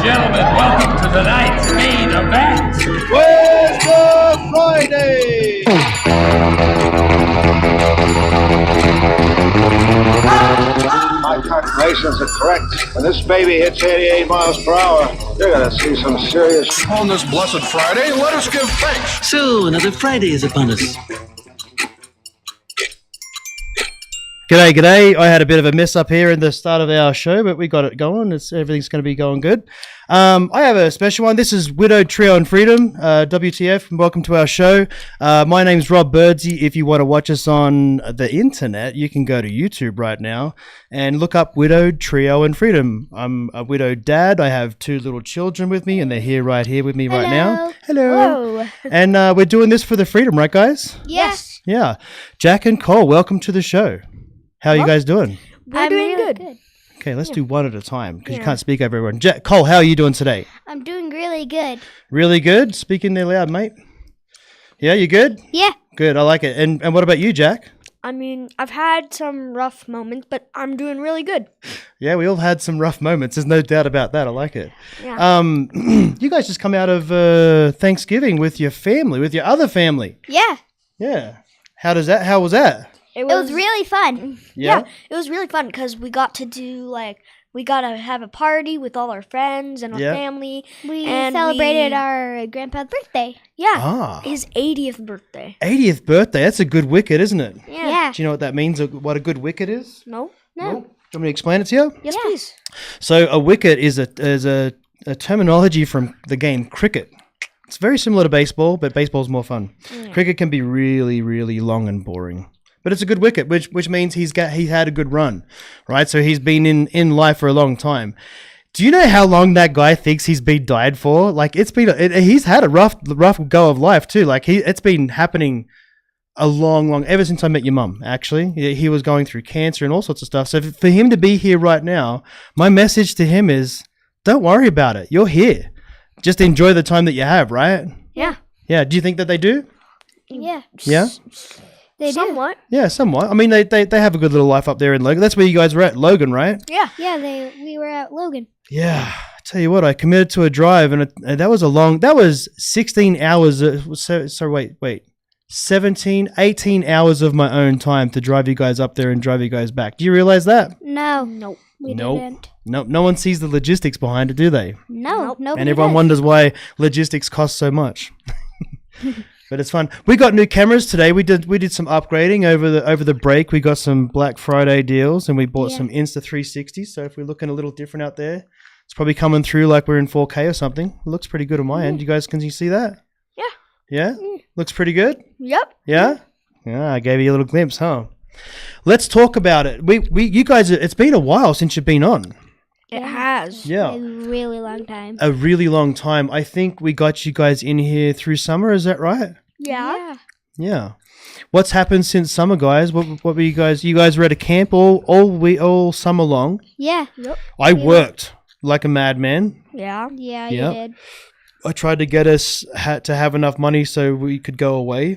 Gentlemen, welcome to tonight's main event. Where's the Friday? My calculations are correct. When this baby hits 88 miles per hour, you're gonna see some serious. On this blessed Friday, let us give thanks. So, another Friday is upon us. G'day. I had a bit of a mess up here in the start of our show, but we got it going. Everything's going to be going good. I have a special one. This is Widow Trio and Freedom, WTF, and welcome to our show. My name's Rob Birdsey. If you want to watch us on the internet, you can go to YouTube right now and look up Widow Trio and Freedom. I'm a widowed dad. I have 2 little children with me, and they're right here with me right now. Hello. And we're doing this for the freedom, right, guys? Yes. Yeah. Jack and Cole, welcome to the show. How are you guys doing? We're doing good. Okay, let's do one at a time because you can't speak over everyone. Cole, how are you doing today? I'm doing really good. Really good? Speak in there loud, mate. Yeah, you good? Yeah. Good, I like it. And what about you, Jack? I mean, I've had some rough moments, but I'm doing really good. Yeah, we all had some rough moments. There's no doubt about that. I like it. Yeah. You guys just come out of Thanksgiving with your family, with your other family. Yeah. Yeah. How was that? It was really fun. Yeah. It was really fun because we got to we got to have a party with all our friends and our family. We and celebrated our grandpa's birthday. Yeah. His 80th birthday. 80th birthday. That's a good wicket, isn't it? Yeah. Do you know what that means, what a good wicket is? No. Do you want me to explain it to you? Yes, please. So a wicket is a terminology from the game cricket. It's very similar to baseball, but baseball's more fun. Cricket can be really, really long and boring. But it's a good wicket, which means he's had a good run, right? So he's been in life for a long time. Do you know how long that guy thinks he's been died for? Like he's had a rough go of life too. Like it's been happening a long ever since I met your mum. Actually, he was going through cancer and all sorts of stuff. So for him to be here right now, my message to him is, don't worry about it. You're here. Just enjoy the time that you have, right? Yeah. Yeah. Do you think that they do? Yeah. Yeah. They Somewhat. Yeah, somewhat. I mean, they have a good little life up there in Logan. That's where you guys were at, Logan, right? Yeah. Yeah, we were at Logan. Yeah. I tell you what, I committed to a drive, and that was 16 hours. 18 hours of my own time to drive you guys up there and drive you guys back. Do you realize that? No. We Nope. didn't. Nope. No one sees the logistics behind it, do they? No. Nobody And everyone does. wonders why logistics cost so much. But it's fun. We got new cameras today. We did some upgrading over the break. We got some Black Friday deals, and we bought some Insta 360s. So if we're looking a little different out there, it's probably coming through like we're in 4K or something. It looks pretty good on my end. Can you see that? Yeah. Yeah? Looks pretty good? Yep. Yeah? Yeah, I gave you a little glimpse, huh? Let's talk about it. You guys, it's been a while since you've been on. It has. Yeah. A really long time. A really long time. I think we got you guys in here through summer, is that right? Yeah. Yeah. What's happened since summer, guys? What were you guys? You guys were at a camp all summer long. Yeah. Yep. I worked like a madman. Yeah. Yeah, Yep. you did. I tried to get us to have enough money so we could go away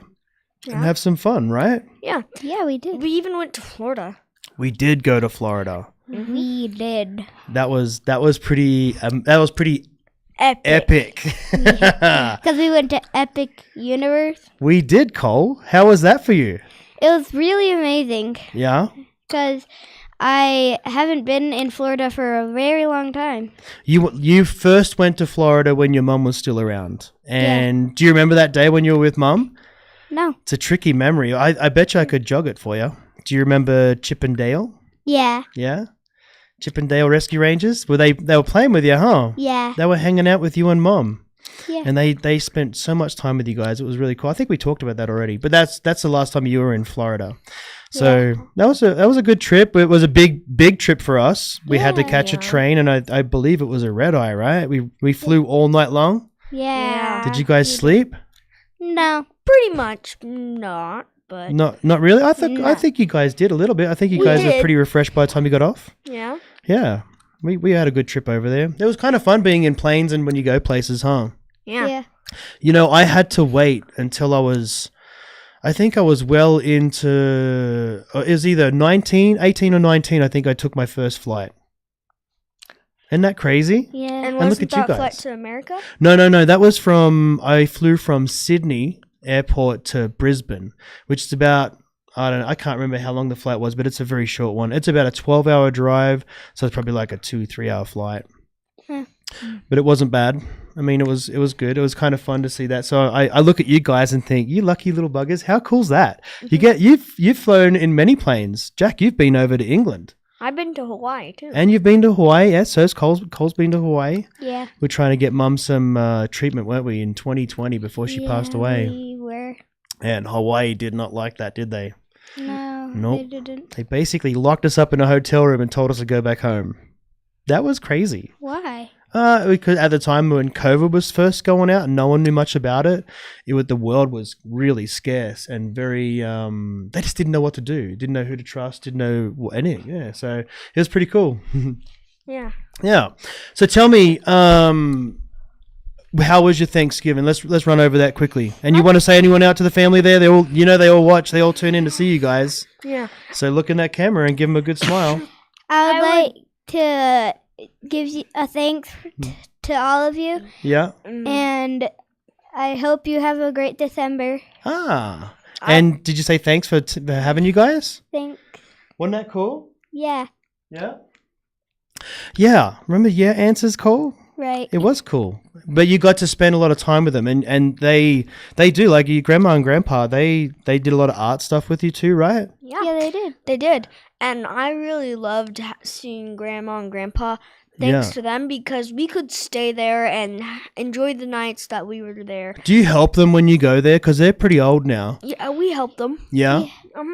and have some fun, right? Yeah. Yeah, we did. We even went to Florida. We did go to Florida. We did. That was pretty epic. Because we went to Epic Universe. We did, Cole. How was that for you? It was really amazing. Yeah. Because I haven't been in Florida for a very long time. You first went to Florida when your mum was still around. And do you remember that day when you were with mum? No. It's a tricky memory. I bet you I could jog it for you. Do you remember Chip and Dale? Yeah. Yeah? Chip and Dale Rescue Rangers? They were playing with you, huh? Yeah. They were hanging out with you and Mom. Yeah. And they spent so much time with you guys. It was really cool. I think we talked about that already. But that's the last time you were in Florida. So that was a good trip. It was a big trip for us. We had to catch a train, and I believe it was a red eye, right? We flew all night long. Yeah. Did you guys sleep? No. Pretty much not, but Not really. I think you guys did a little bit. I think you guys were pretty refreshed by the time you got off. yeah. Yeah. We had a good trip over there. It was kind of fun being in planes and when you go places, huh? Yeah. You know, I had to wait until I think I was well into, it was either 18 or 19, I think I took my first flight. Isn't that crazy? Yeah. And look wasn't at you that flight guys. to America? No, that was I flew from Sydney airport to Brisbane, which is about, I can't remember how long the flight was, but it's a very short one. It's about a 12-hour drive, so it's probably like a 2-3 hour flight. But it wasn't bad. I mean, it was good. It was kind of fun to see that. So I look at you guys and think, you lucky little buggers. How cool's that? You've flown in many planes. Jack, you've been over to England. I've been to Hawaii too. And you've been to Hawaii. Yes, so Cole's been to Hawaii. Yeah. We're trying to get Mum some treatment, weren't we, in 2020 before she passed away. We were. And Hawaii did not like that, did they? No, Nope. they didn't. They basically locked us up in a hotel room and told us to go back home. That was crazy. Why? Because at the time when COVID was first going out and no one knew much about it, the world was really scarce and very, they just didn't know what to do. Didn't know who to trust, didn't know anything. Yeah, so it was pretty cool. Yeah. Yeah. So tell me, how was your Thanksgiving? Let's run over that quickly. And you want to say anyone out to the family there? They all watch. They all tune in to see you guys. Yeah. So look in that camera and give them a good smile. I would like to give you a thanks to all of you, Yeah. and I hope you have a great December. Ah. And did you say thanks for having you guys? Thanks. Wasn't that cool? Yeah. Yeah. Yeah. Remember your answers, Cole? Right. It was cool. But you got to spend a lot of time with them, and they do, like your grandma and grandpa, they did a lot of art stuff with you too, right? Yeah, they did. They did. And I really loved seeing Grandma and Grandpa. Thanks to them, because we could stay there and enjoy the nights that we were there. Do you help them when you go there? Because they're pretty old now. Yeah, we helped them. Yeah?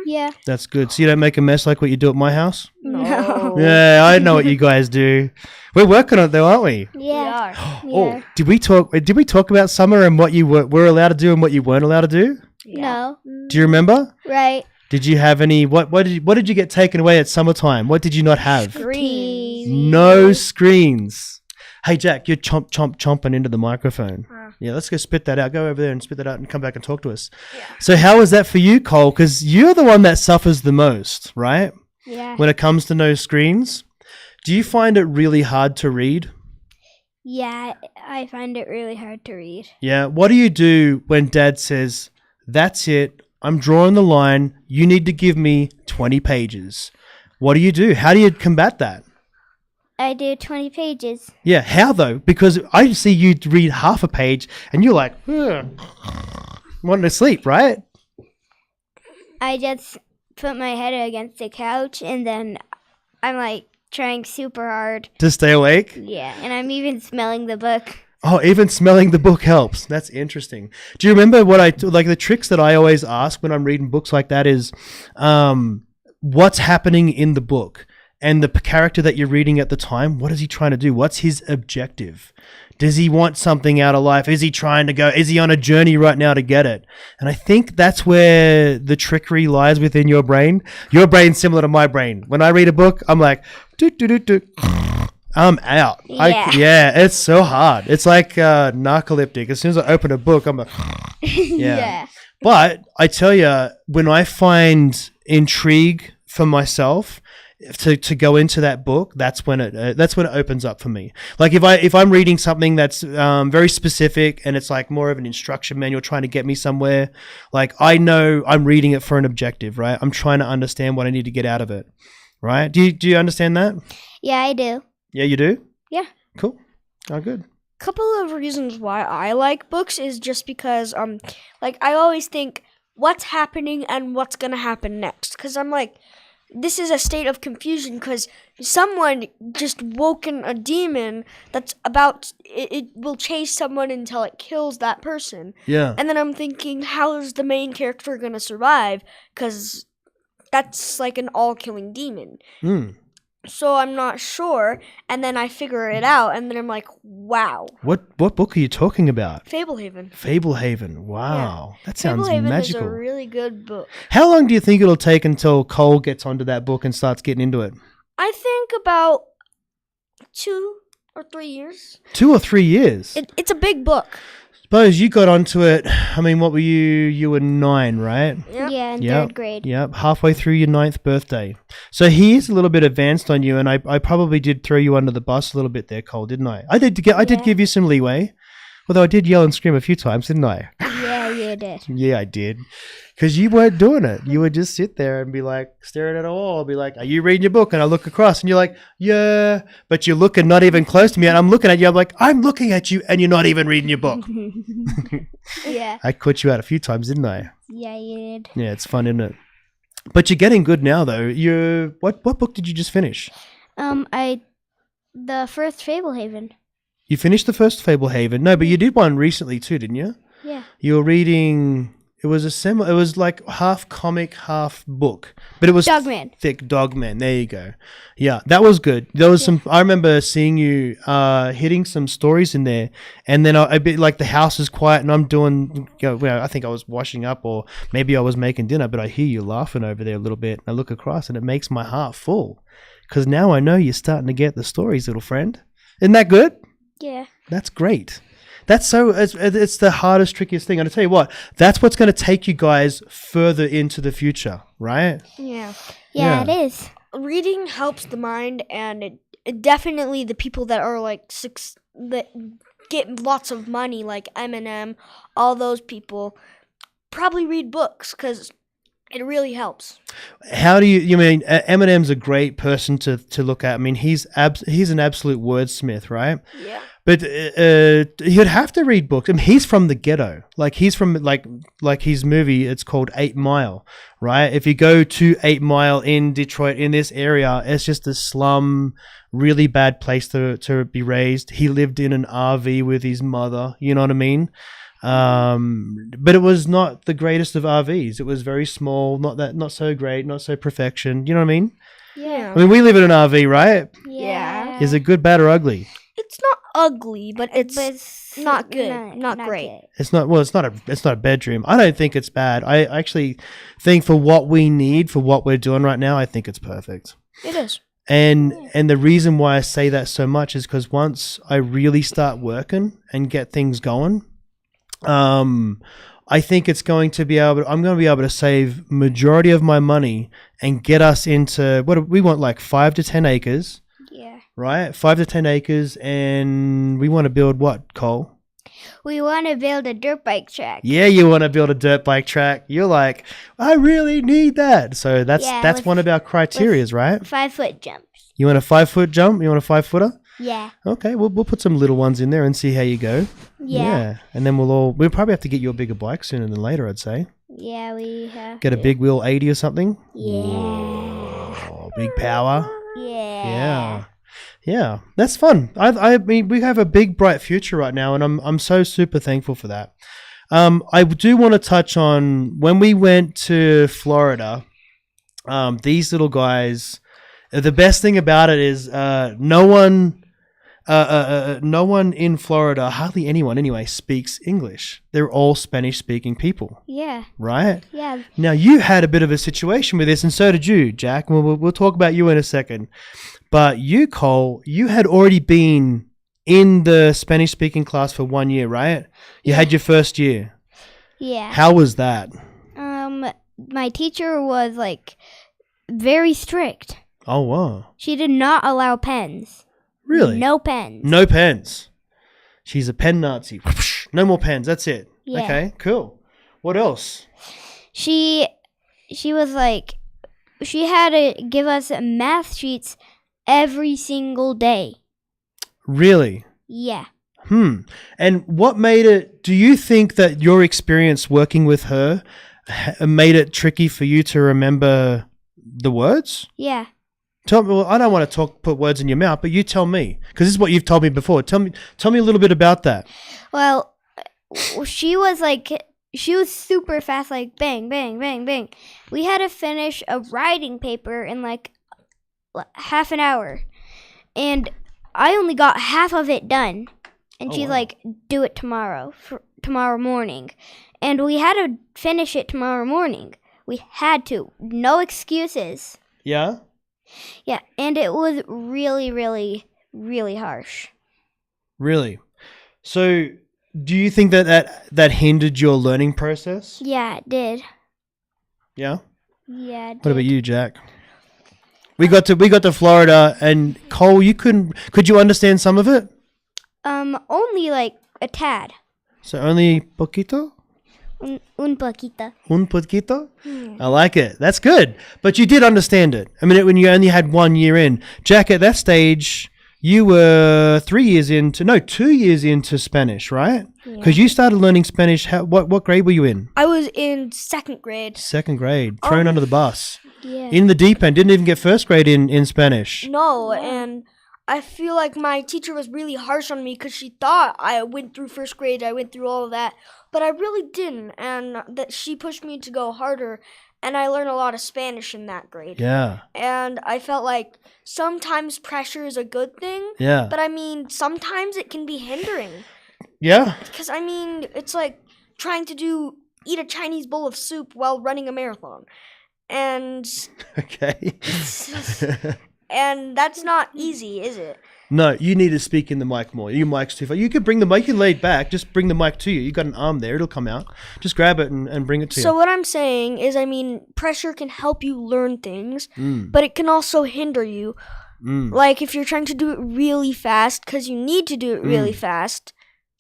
Yeah. That's good. So you don't make a mess like what you do at my house? No. Yeah, I know what you guys do. We're working on it though, aren't we? We Yeah. are. Oh, did we talk about summer and what you were allowed to do and what you weren't allowed to do? No. Do you remember? Right. Did you have any? What did you get taken away at summertime? What did you not have? Green. No screens. Hey Jack, you're chomping into the microphone. Yeah, let's go spit that out. Go over there and spit that out and come back and talk to us. Yeah. So how was that for you, Cole? Because you're the one that suffers the most, right? Yeah. When it comes to no screens. Do you find it really hard to read? Yeah, I find it really hard to read. Yeah. What do you do when Dad says, "That's it, I'm drawing the line. You need to give me 20 pages." What do you do? How do you combat that? I do 20 pages. Yeah, how though? Because I see you read half a page and you're like, wanting to sleep, right? I just put my head against the couch and then I'm like trying super hard. To stay awake? Yeah, and I'm even smelling the book. Oh, even smelling the book helps. That's interesting. Do you remember like the tricks that I always ask when I'm reading books like that is, what's happening in the book? And the character that you're reading at the time, what is he trying to do? What's his objective? Does he want something out of life? Is he on a journey right now to get it? And I think that's where the trickery lies within your brain. Your brain's similar to my brain. When I read a book, I'm like, I'm out. Yeah. It's so hard. It's like narcoleptic. As soon as I open a book, I'm like, yeah. But I tell you, when I find intrigue for myself, to go into that book, that's when it opens up for me. Like if I'm reading something that's very specific and it's like more of an instruction manual trying to get me somewhere, like I know I'm reading it for an objective, right? I'm trying to understand what I need to get out of it, right? Do you understand that? Yeah, I do. Yeah, you do? Yeah. Cool. Oh, good. Couple of reasons why I like books is just because like I always think what's happening and what's gonna happen next, because I'm like, this is a state of confusion because someone just woken a demon that's about it will chase someone until it kills that person. Yeah. And then I'm thinking, how is the main character gonna survive? Because that's like an all-killing demon. So I'm not sure, and then I figure it out, and then I'm like, wow. What book are you talking about? Fablehaven. Fablehaven. Wow. That sounds Fablehaven magical. is a really good book. How long do you think it'll take until Cole gets onto that book and starts getting into it? I think about 2 or 3 years. 2 or 3 years. It's a big book. suppose you got onto it. I mean, what were you? You were 9, right? Yep. Yeah, in Yep. 3rd grade. Yep, halfway through your 9th birthday. So he is a little bit advanced on you, and I probably did throw you under the bus a little bit there, Cole, didn't I? I did give you some leeway, although I did yell and scream a few times, didn't I? Yeah, you did. Yeah, I did. Because you weren't doing it. You would just sit there and be like, staring at a wall, be like, are you reading your book? And I look across and you're like, yeah. But you're looking not even close to me. And I'm looking at you. I'm like, I'm looking at you and you're not even reading your book. Yeah. I caught you out a few times, didn't I? Yeah, you did. Yeah, it's fun, isn't it? But you're getting good now, though. What book did you just finish? The first Fablehaven. You finished the first Fablehaven. No, but you did one recently too, didn't you? Yeah. You were reading. It was it was like half comic, half book, but it was Dogman. thick. Dogman. There you go. Yeah, that was good. There was some. I remember seeing you hitting some stories in there, and then a bit like the house is quiet, and I'm doing. I think I was washing up, or maybe I was making dinner, but I hear you laughing over there a little bit. And I look across, and it makes my heart full, because now I know you're starting to get the stories, little friend. Isn't that good? Yeah. That's great. That's it's the hardest, trickiest thing. And I tell you what, that's what's going to take you guys further into the future, right? Yeah. Yeah, it is. Reading helps the mind, and it definitely the people that are like that get lots of money, like Eminem, all those people, probably read books because it really helps. How do you mean Eminem's a great person to look at? I mean, he's an absolute wordsmith, right? Yeah. But he'd have to read books. I mean, he's from the ghetto. Like he's from like his movie. It's called 8 Mile, right? If you go to 8 Mile in Detroit, in this area, it's just a slum, really bad place to be raised. He lived in an RV with his mother. You know what I mean? But it was not the greatest of RVs. It was very small, not so great, not so perfection. You know what I mean? Yeah. I mean, we live in an RV, right? Yeah. Is it good, bad, or ugly? It's not ugly, but it's not good, not great. good. It's not. Well, it's not a bedroom. I don't think it's bad. I actually think for what we need, for what we're doing right now, I think it's perfect. It is. And the reason why I say that so much is because once I really start working and get things going, I think it's going to be able. I'm going to be able to save majority of my money and get us into what we want, like 5 to 10 acres. Yeah. Right, 5 to 10 acres, and we want to build what, Cole? We want to build a dirt bike track. Yeah, you want to build a dirt bike track. You're like, I really need that. So that's one of our criterias, right? 5-foot jumps. You want a 5-foot jump? You want a 5-footer? Yeah. Okay, we'll put some little ones in there and see how you go. Yeah. And then we'll probably have to get you a bigger bike sooner than later, I'd say. Yeah, we have. Get a big wheel 80 or something. Yeah. Oh, big power. Yeah. Yeah, that's fun. I mean, we have a big, bright future right now, and I'm so super thankful for that. I do want to touch on when we went to Florida. These little guys. The best thing about it is no one in Florida, hardly anyone anyway, speaks English. They're all Spanish-speaking people. Yeah. Right? Yeah. Now, you had a bit of a situation with this, and so did you, Jack. We'll talk about you in a second. But you, Cole, you had already been in the Spanish-speaking class for 1 year, right? You had your first year. Yeah. How was that? My teacher was like very strict. Oh, wow. She did not allow pens. Really? No pens. No pens. She's a pen Nazi. No more pens. That's it. Yeah. Okay, cool. What else? She was like, she had to give us math sheets every single day. Really? Yeah. And what made it, do you think that your experience working with her made it tricky for you to remember the words? Yeah. Tell me. Well, I don't want to put words in your mouth, but you tell me, because this is what you've told me before. Tell me a little bit about that. Well, she was super fast, like bang, bang, bang, bang. We had to finish a writing paper in like half an hour, and I only got half of it done. And she's like, "Do it tomorrow morning," and we had to finish it tomorrow morning. We had to, no excuses. Yeah. Yeah, and it was really, really, really harsh. Really? So do you think that hindered your learning process? Yeah, it did. Yeah. Yeah. It What about did. you, Jack? We got to Florida, and Cole, could you understand some of it? Only like a tad. So only poquito? Un poquito. Un poquito? I like it. That's good. But you did understand it. I mean, when you only had 1 year in. Jack, at that stage, you were 2 years into Spanish, right? Because you started learning Spanish. What grade were you in? I was in 2nd grade. 2nd grade. Thrown under the bus. Yeah. In the deep end. Didn't even get 1st grade in Spanish. No, and I feel like my teacher was really harsh on me because she thought I went through 1st grade, I went through all of that, but I really didn't, and that she pushed me to go harder, and I learned a lot of Spanish in that grade. Yeah. And I felt like sometimes pressure is a good thing, Yeah. but I mean, sometimes it can be hindering. Yeah. Because, I mean, it's like trying to eat a Chinese bowl of soup while running a marathon. And Okay. and that's not easy, is it? No, you need to speak in the mic more. Your mic's too far. You could bring the mic. You can lay it back. Just bring the mic to you. You got an arm there. It'll come out. Just grab it and bring it to So you. what I'm saying is, I mean, pressure can help you learn things, but it can also hinder you. Like if you're trying to do it really fast because you need to do it really fast,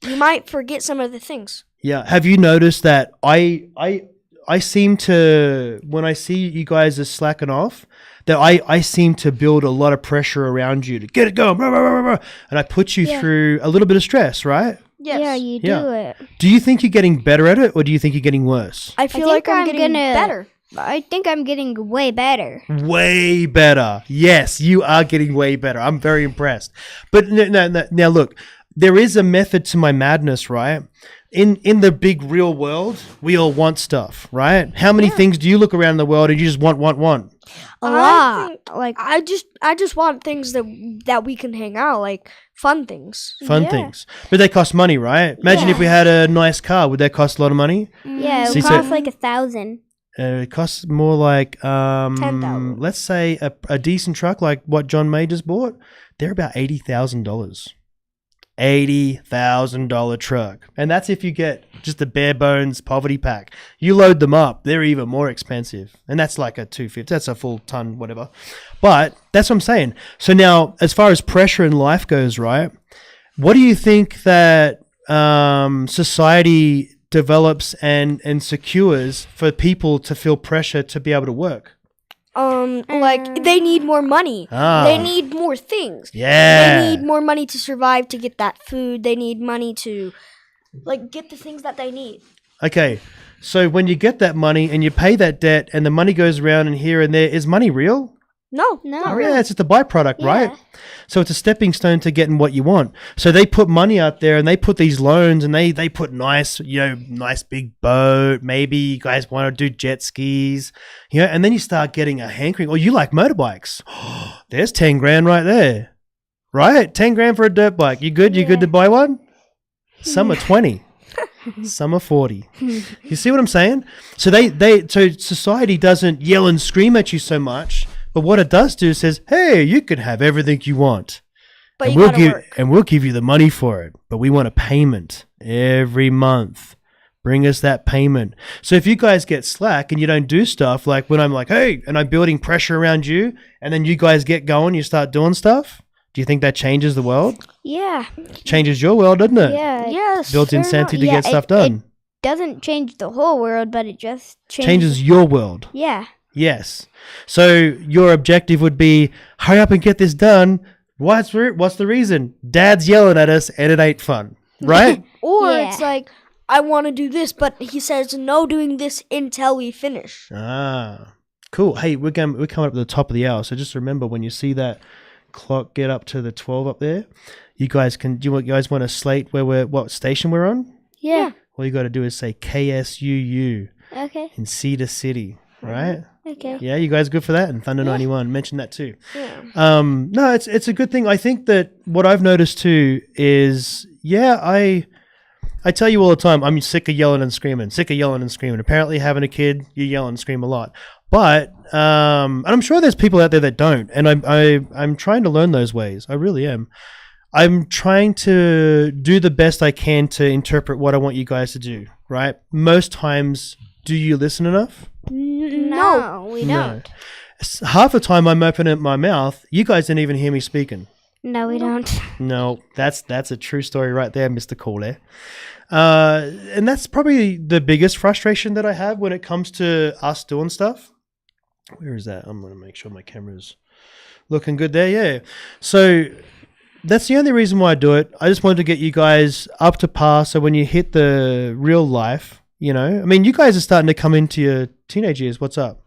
you might forget some of the things. Yeah. Have you noticed that I seem to, when I see you guys are slacking off, that I seem to build a lot of pressure around you to get it going, blah, blah, blah, blah, and I put you through a little bit of stress, right? Yes. Yeah, you do Yeah. it. Do you think you're getting better at it, or do you think you're getting worse? I feel think like I'm I'm getting gonna- better. I think I'm getting way better. Way better. Yes, you are getting way better. I'm very impressed. But no, now look, there is a method to my madness, right? In the big real world, we all want stuff, right? How many things do you look around the world and you just want? A I lot. think- Like I just want things that we can hang out, like fun things. Fun things. But they cost money, right? Imagine if we had a nice car. Would that cost a lot of money? yeah, See, it so- costs like 1,000. It costs more like, 10,000. let's say a decent truck like what John May just bought. They're about $80,000. $80,000 truck. And that's if you get just the bare bones poverty pack. You load them up, they're even more expensive. And that's like a 250. That's a full ton, whatever. But that's what I'm saying. So now, as far as pressure in life goes, right? What do you think that society develops and secures for people to feel pressure to be able to work? Like they need more money. Ah. They need more things. Yeah. They need more money to survive, to get that food. They need money to like get the things that they need. Okay, so when you get that money and you pay that debt and the money goes around and here and there, is money real? No, No. not Oh, really. yeah, it's just a byproduct, right? So it's a stepping stone to getting what you want. So they put money out there and they put these loans and they put nice big boat. Maybe you guys want to do jet skis, and then you start getting a hankering. Or you like motorbikes. There's 10 grand right there, right? 10 grand for a dirt bike. You good? You good to buy one? Some are 20. Some are 40. You see what I'm saying? So so society doesn't yell and scream at you so much. But what it does do is says, hey, you can have everything you want. But and you gotta work. we'll give you the money for it. But we want a payment every month. Bring us that payment. So if you guys get slack and you don't do stuff, like when I'm like, hey, and I'm building pressure around you, and then you guys get going, you start doing stuff, do you think that changes the world? Yeah. Changes your world, doesn't it? Yeah. Yes. Builds Fair incentive to enough. get Yeah, stuff it done. Doesn't change the whole world, but it just Changes your world. Yeah. Yes. So your objective would be hurry up and get this done. What's the reason? Dad's yelling at us and it ain't fun, right? Or Yeah. it's like, I want to do this, but he says no doing this until we finish. Ah, cool. Hey, we're coming up to the top of the hour, so just remember when you see that clock get up to the 12 up there, you guys want to slate what station we're on? Yeah. All you got to do is say KSUU Okay. in Cedar City, right? Okay. Yeah, you guys good for that? And Thunder 91, mention that too. Yeah. No, it's a good thing. I think that what I've noticed too is, I tell you all the time, I'm sick of yelling and screaming. Apparently having a kid, you yell and scream a lot. But, and I'm sure there's people out there that don't. And I'm trying to learn those ways. I really am. I'm trying to do the best I can to interpret what I want you guys to do, right? Most times, do you listen enough? No, we No. don't. Half the time I'm opening my mouth, you guys don't even hear me speaking. No, we don't. No, that's a true story right there, Mr. Caller. And that's probably the biggest frustration that I have when it comes to us doing stuff. Where is that? I'm going to make sure my camera's looking good there. Yeah. So that's the only reason why I do it. I just wanted to get you guys up to par. So when you hit the real life, you know, I mean, you guys are starting to come into your teenage years. What's up?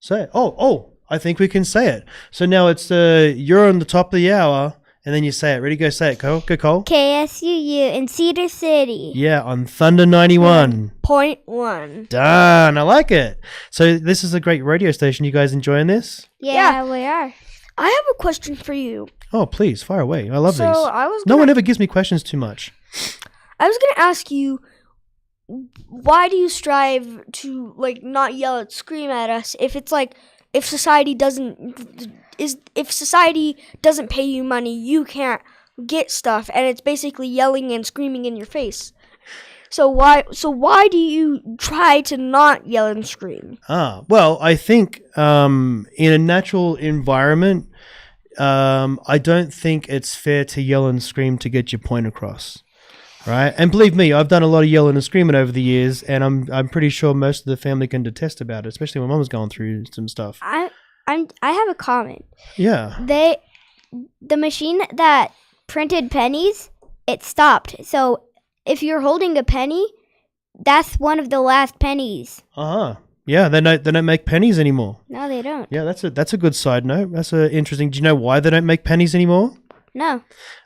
Say it. Oh, I think we can say it. So now it's you're on the top of the hour, and then you say it. Ready? Go say it, Cole. Go, Cole. KSUU in Cedar City. Yeah, on Thunder 91. 0.1. Done. I like it. So this is a great radio station. You guys enjoying this? Yeah, we are. I have a question for you. Oh, please, fire away. I love So these. I was No gonna, one ever gives me questions too much. I was gonna ask you, why do you strive to like not yell and scream at us if it's like if society doesn't pay you money, you can't get stuff, and it's basically yelling and screaming in your face. So why do you try to not yell and scream? Well, I think in a natural environment, I don't think it's fair to yell and scream to get your point across, right? And believe me, I've done a lot of yelling and screaming over the years, and I'm pretty sure most of the family can detest about it, especially when Mum was going through some stuff. I have a comment. Yeah. The machine that printed pennies, it stopped. So if you're holding a penny, that's one of the last pennies. Yeah, they don't make pennies anymore. No, they don't. Yeah, that's a good side note. That's interesting. Do you know why they don't make pennies anymore? No.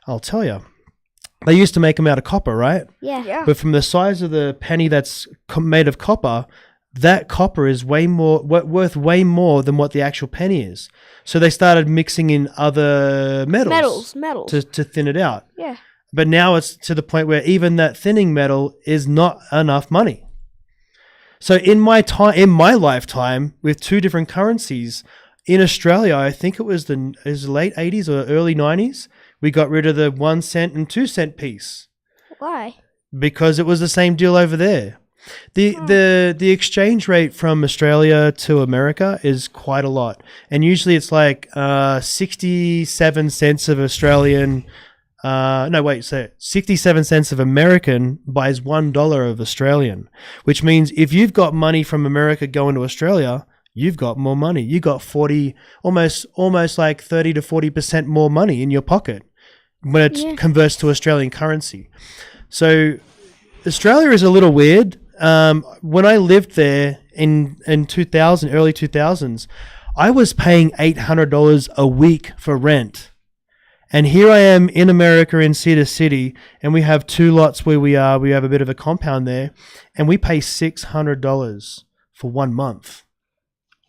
I'll tell you. They used to make them out of copper, right? Yeah. But from the size of the penny that's made of copper, that copper is worth way more than what the actual penny is. So they started mixing in other metals. To thin it out. Yeah. But now it's to the point where even that thinning metal is not enough money. So in my lifetime, with two different currencies, in Australia, I think it was the late 80s or early 90s, we got rid of the 1 cent and 2 cent piece. Why? Because it was the same deal over there. The exchange rate from Australia to America is quite a lot. And usually it's like 67 cents of Australian... 67 cents of American buys $1 of Australian, which means if you've got money from America going to Australia, you've got more money. You got almost like 30 to 40% more money in your pocket when it converts to Australian currency. So Australia is a little weird. When I lived there in 2000, early 2000s, I was paying $800 a week for rent. And here I am in America in Cedar City, and we have two lots where we have a bit of a compound there, and we pay $600 for 1 month.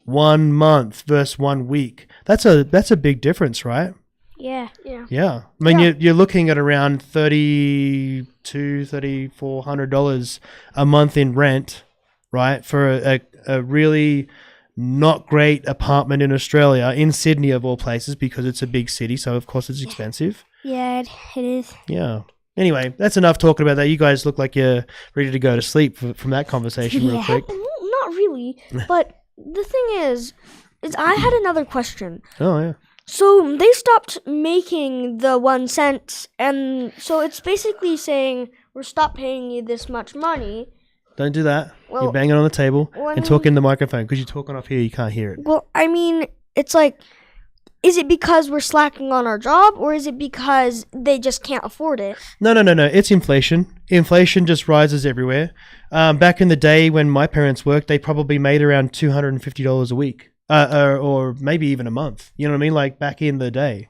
1 month versus 1 week. That's a big difference, right? Yeah. Yeah. I mean, you're looking at around $3,400 a month in rent, right? For a really not great apartment in Australia, in Sydney of all places, because it's a big city, so of course it's expensive. Yeah, it is. Yeah. Anyway, that's enough talking about that. You guys look like you're ready to go to sleep from that conversation real quick. Not really, but the thing is I had another question. Oh, yeah. So they stopped making the 1 cent, and so it's basically saying we're stop paying you this much money. Don't do that. Well, you're banging on the table well, and talking in the microphone, because you're talking off here, you can't hear it. Well, I mean, it's like, is it because we're slacking on our job, or is it because they just can't afford it? No. It's inflation. Inflation just rises everywhere. Back in the day when my parents worked, they probably made around $250 a week, or maybe even a month. You know what I mean? Like back in the day,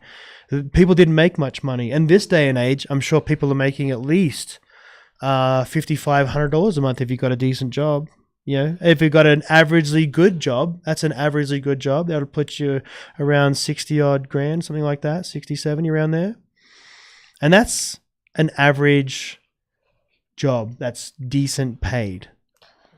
people didn't make much money. And this day and age, I'm sure people are making at least $5,500 a month if you've got a decent job. You know, if you've got an averagely good job, that's an averagely good job. That'll put you around 60 odd grand, something like that, 60, 70 around there. And that's an average job that's decent paid,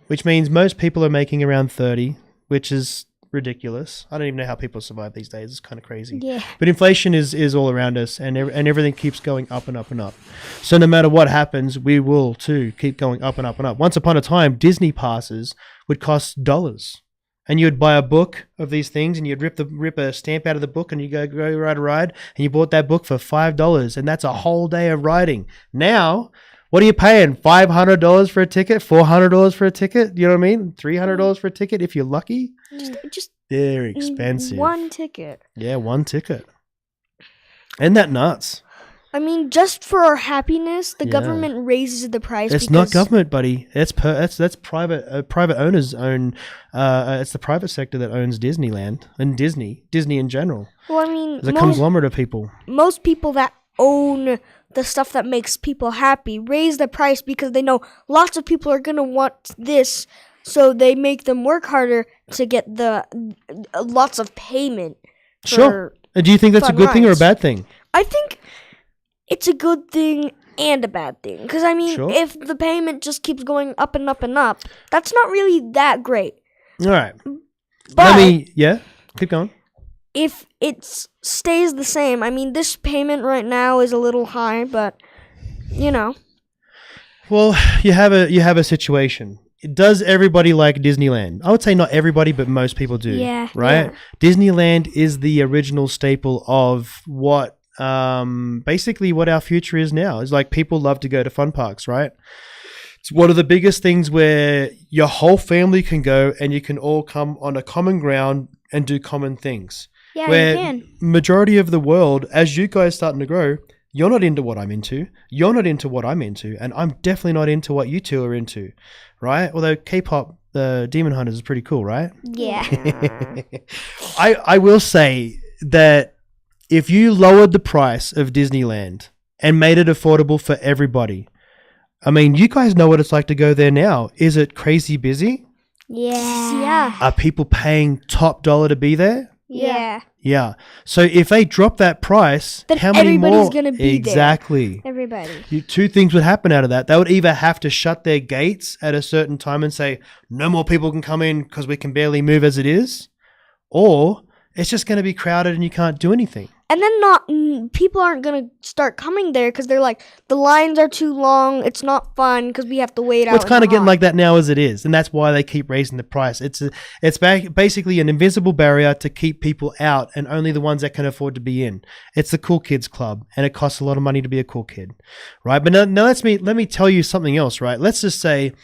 which means most people are making around 30, which is ridiculous. I don't even know how people survive these days. It's kind of crazy. Yeah. But inflation is all around us, and everything keeps going up and up and up. So no matter what happens, we will too keep going up and up and up. Once upon a time, Disney passes would cost dollars. And you would buy a book of these things, and you'd rip a stamp out of the book, and you go ride a ride, and you bought that book for $5, and that's a whole day of riding. Now, what are you paying? $500 for a ticket? $400 for a ticket? You know what I mean? $300 for a ticket if you're lucky. Just They're expensive. one ticket. Yeah, one ticket. Isn't that nuts? I mean, just for our happiness, the Yeah. government raises the price. It's not government, buddy. That's private. Private owners own. It's the private sector that owns Disneyland and Disney in general. Well, I mean, It's a conglomerate of people. most people that own the stuff that makes people happy raise the price because they know lots of people are gonna want this, so they make them work harder to get the lots of payment. Sure. Do you think that's a fun good thing or a rides. bad thing? I think it's a good thing and a bad thing. Because, I mean, Sure. if the payment just keeps going up and up and up, that's not really that great. All right. But Yeah. Keep going. if it stays the same, I mean, this payment right now is a little high, but, you know. Well, you have a situation. Does everybody like Disneyland? I would say not everybody, but most people do. Yeah. Right? Yeah. Disneyland is the original staple of what basically what our future is now. It's like people love to go to fun parks, right? It's one of the biggest things where your whole family can go and you can all come on a common ground and do common things. Yeah, where you can. majority of the world, as you guys starting to grow, you're not into what I'm into. You're not into what I'm into, and I'm definitely not into what you two are into, right? Although K-pop, Demon Hunters is pretty cool, right? Yeah. I will say that if you lowered the price of Disneyland and made it affordable for everybody, I mean, you guys know what it's like to go there now. Is it crazy busy? Yeah. Are people paying top dollar to be there? Yeah. Yeah. So if they drop that price, Then how many everybody's more? gonna be there. Exactly. Everybody. Two things would happen out of that. They would either have to shut their gates at a certain time and say, no more people can come in because we can barely move as it is, or it's just going to be crowded and you can't do anything. And then people aren't going to start coming there because they're like, the lines are too long. It's not fun because we have to wait out. Well, it's kind of getting hot. like that now as it is, and that's why they keep raising the price. It's basically an invisible barrier to keep people out, and only the ones that can afford to be in. It's the cool kids club, and it costs a lot of money to be a cool kid, right? But now let me tell you something else, right? Let's just say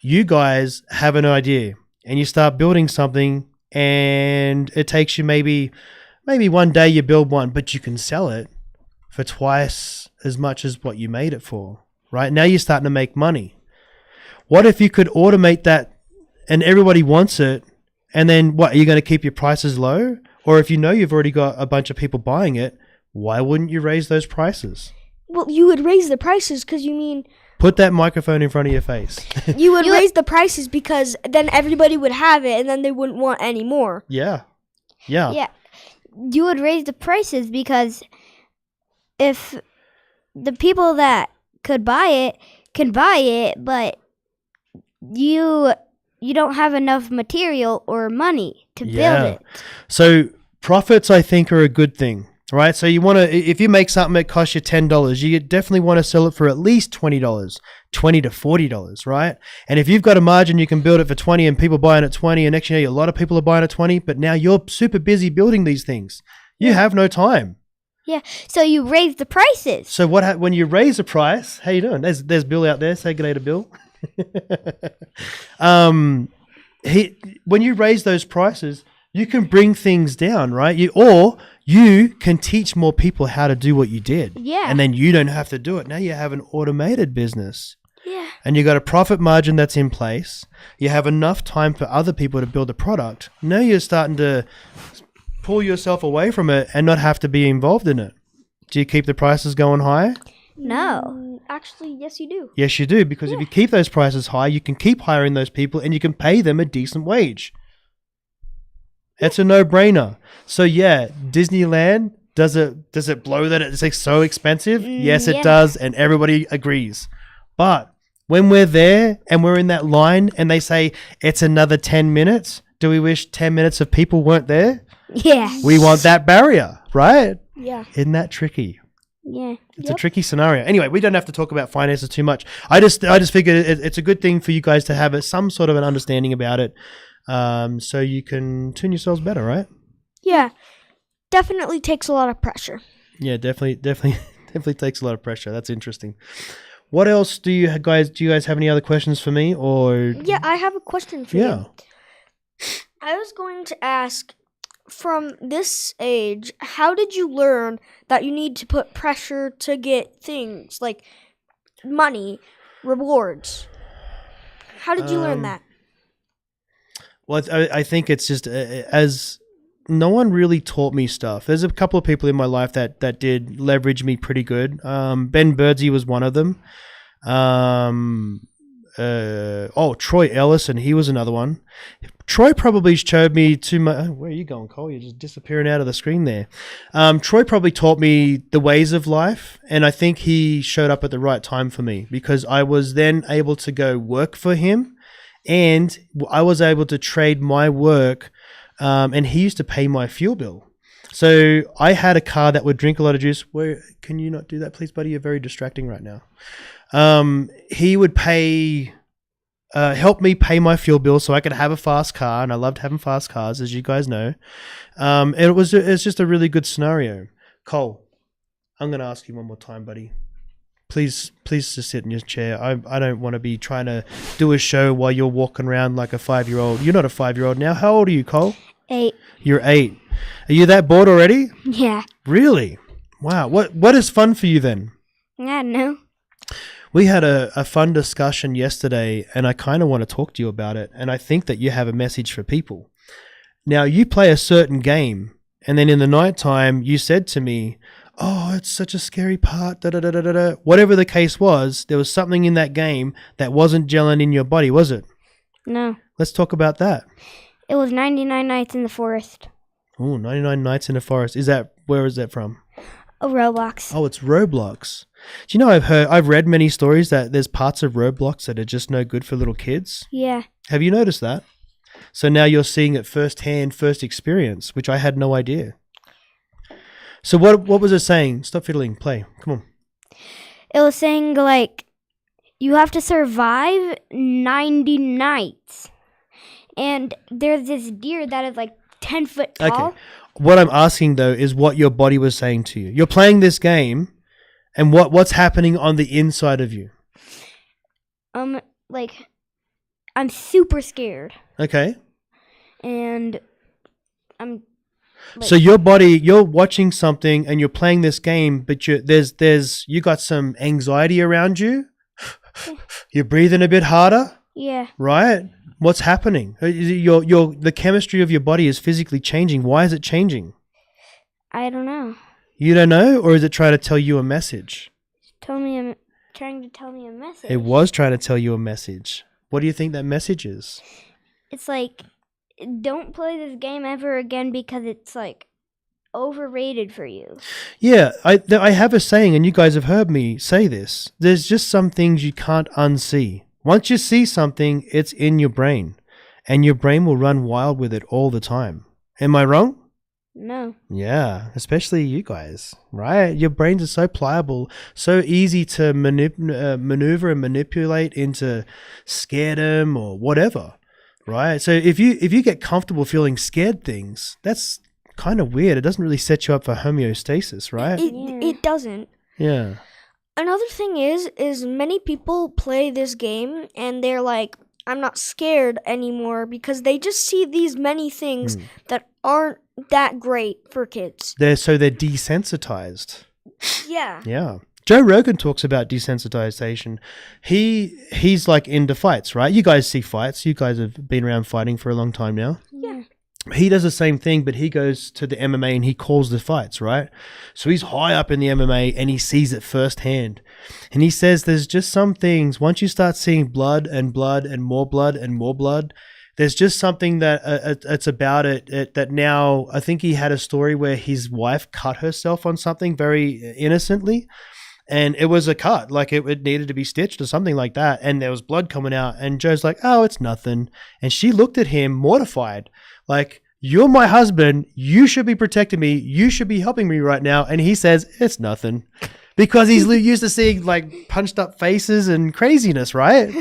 you guys have an idea and you start building something, and it takes you maybe one day you build one, but you can sell it for twice as much as what you made it for, right? Now you're starting to make money. What if you could automate that and everybody wants it, and then what, are you going to keep your prices low? Or if you know you've already got a bunch of people buying it, why wouldn't you raise those prices? Well, you would raise the prices because you mean Put that microphone in front of your face. you would raise the prices because then everybody would have it and then they wouldn't want any more. Yeah. Yeah. You would raise the prices because if the people that could buy it can buy it, but you don't have enough material or money to build it. So profits, I think, are a good thing, right? So you want to, if you make something that costs you $10, you definitely want to sell it for at least $20, $20 to $40, right? And if you've got a margin, you can build it for 20 and people buying at 20, and next year a lot of people are buying at 20, but now you're super busy building these things. You have no time. Yeah. So you raise the prices. So when you raise a price, how you doing? There's Bill out there. Say good day to Bill. When you raise those prices, you can bring things down, right? You can teach more people how to do what you did. Yeah. And then you don't have to do it. Now you have an automated business. Yeah. And you got a profit margin that's in place. You have enough time for other people to build a product. Now you're starting to pull yourself away from it and not have to be involved in it. Do you keep the prices going high? No. Actually, yes, you do. Yes, you do. Because if you keep those prices high, you can keep hiring those people and you can pay them a decent wage. It's a no-brainer. So yeah, Disneyland, does it blow that it's like so expensive? Yes, it yeah. does, and everybody agrees. But when we're there and we're in that line and they say it's another 10 minutes, Do we wish 10 minutes of people weren't there? Yeah. We want that barrier, right? Yeah. Isn't that tricky? Yeah. It's a tricky scenario. Anyway, we don't have to talk about finances too much. I just figured it's a good thing for you guys to have some sort of an understanding about it, so you can tune yourselves better, right? Yeah. Definitely takes a lot of pressure. Yeah, definitely takes a lot of pressure. That's interesting. What else do you guys have any other questions for me, or? Yeah, I have a question for Yeah. you. I was going to ask, from this age, how did you learn that you need to put pressure to get things like money, rewards? How did you learn that? Well, I think it's just as no one really taught me stuff. There's a couple of people in my life that did leverage me pretty good. Ben Birdsey was one of them. Troy Ellison, he was another one. Troy probably showed me too much. Where are you going, Cole? You're just disappearing out of the screen there. Troy probably taught me the ways of life, and I think he showed up at the right time for me because I was then able to go work for him, and I was able to trade my work, and he used to pay my fuel bill. So I had a car that would drink a lot of juice. Where can you not do that, please, buddy? You're very distracting right now. He would help me pay my fuel bill so I could have a fast car, and I loved having fast cars, as you guys know. It's just a really good scenario. Cole, I'm going to ask you one more time, buddy. Please just sit in your chair. I don't want to be trying to do a show while you're walking around like a 5-year-old. You're not a 5-year-old now. How old are you, Cole? 8. You're 8. Are you that bored already? Yeah. Really? Wow. What is fun for you then? I don't know. We had a fun discussion yesterday, and I kind of want to talk to you about it, and I think that you have a message for people. Now, you play a certain game, and then in the nighttime, you said to me, oh, it's such a scary part, da-da-da-da-da. Whatever the case was, there was something in that game that wasn't gelling in your body, was it? No. Let's talk about that. It was 99 Nights in the Forest. Oh, 99 Nights in the Forest. Where is that from? A Roblox. Oh, it's Roblox. Do you know I've read many stories that there's parts of Roblox that are just no good for little kids? Yeah. Have you noticed that? So now you're seeing it firsthand, first experience, which I had no idea. So what was it saying? Stop fiddling, play. Come on. It was saying, like, you have to survive 90 nights. And there's this deer that is, like, 10 foot tall. Okay. What I'm asking, though, is what your body was saying to you. You're playing this game, and what's happening on the inside of you? Like, I'm super scared. Okay. And I'm... Like, so your body, you're watching something and you're playing this game, but you got some anxiety around you. You're breathing a bit harder. Yeah. Right? What's happening? The chemistry of your body is physically changing. Why is it changing? I don't know. You don't know, or is it trying to tell you a message? Trying to tell me a message. It was trying to tell you a message. What do you think that message is? It's like, don't play this game ever again because it's like overrated for you. Yeah, I have a saying, and you guys have heard me say this. There's just some things you can't unsee. Once you see something, it's in your brain, and your brain will run wild with it all the time. Am I wrong? No. Yeah, especially you guys, right? Your brains are so pliable, so easy to maneuver and manipulate into scaredom or whatever, right? So if you get comfortable feeling scared things, that's kind of weird. It doesn't really set you up for homeostasis, right? It doesn't. Yeah. Another thing is many people play this game and they're like, I'm not scared anymore because they just see these many things that aren't that great for kids. They're desensitized. Yeah. Yeah. Joe Rogan talks about desensitization. He's like into fights, right? You guys see fights. You guys have been around fighting for a long time now. Yeah. He does the same thing, but he goes to the MMA and he calls the fights, right? So he's high up in the MMA and he sees it firsthand. And he says there's just some things, once you start seeing blood and blood and more blood and more blood, there's just something that it's about it that now, I think he had a story where his wife cut herself on something very innocently. and it was a cut, like it needed to be stitched or something like that, and there was blood coming out, and Joe's like, oh, it's nothing. And she looked at him mortified, like, you're my husband, you should be protecting me, you should be helping me right now. And he says, it's nothing, because he's used to seeing like punched up faces and craziness, right?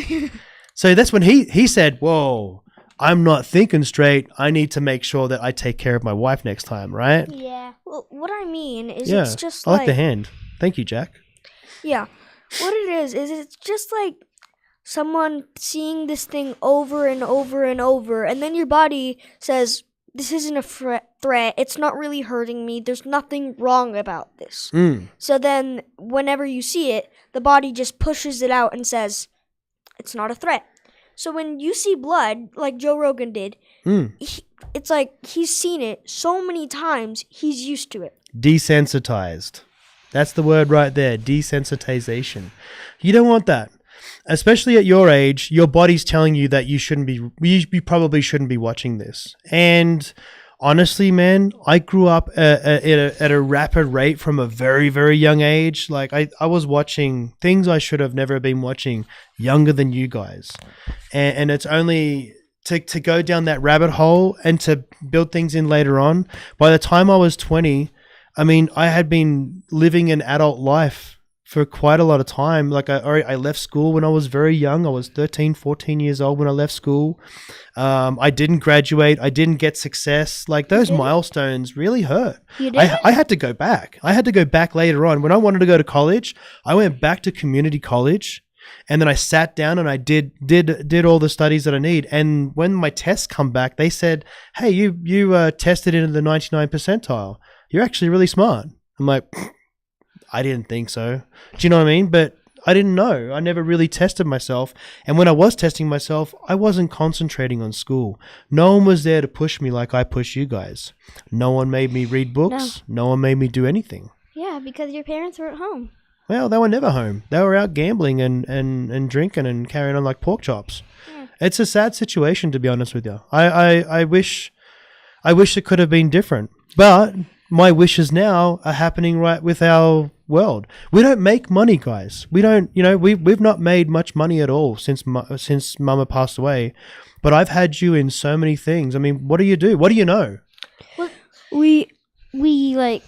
So that's when he said, whoa, I'm not thinking straight, I need to make sure that I take care of my wife next time, right? Yeah. Well, what I mean is it's just I like the hand. Thank you, Jack. Yeah. What it is it's just like someone seeing this thing over and over and over, and then your body says, this isn't a threat. It's not really hurting me. There's nothing wrong about this. So then whenever you see it, the body just pushes it out and says, it's not a threat. So when you see blood, like Joe Rogan did, it's like he's seen it so many times, he's used to it. Desensitized. That's the word right there, desensitization. You don't want that. Especially at your age, your body's telling you that you probably shouldn't be watching this. And honestly, man, I grew up at a rapid rate from a very, very young age. Like I was watching things I should have never been watching younger than you guys. And it's only to go down that rabbit hole and to build things in later on. By the time I was 20, I mean, I had been living an adult life for quite a lot of time. Like I left school when I was very young. I was 13, 14 years old when I left school. I didn't graduate. I didn't get success. Like those milestones really hurt. You did? I had to go back. I had to go back later on. When I wanted to go to college, I went back to community college, and then I sat down and I did all the studies that I need. And when my tests come back, they said, hey, you tested into the 99 percentile. You're actually really smart. I'm like, I didn't think so. Do you know what I mean? But I didn't know. I never really tested myself. And when I was testing myself, I wasn't concentrating on school. No one was there to push me like I push you guys. No one made me read books. No one made me do anything. Yeah, because your parents were at home. Well, they were never home. They were out gambling and drinking and carrying on like pork chops. Yeah. It's a sad situation, to be honest with you. I wish it could have been different. But my wishes now are happening right with our world. We don't make money, guys. We don't, we've not made much money at all since Mama passed away. But I've had you in so many things. I mean, what do you do? What do you know? Well, we know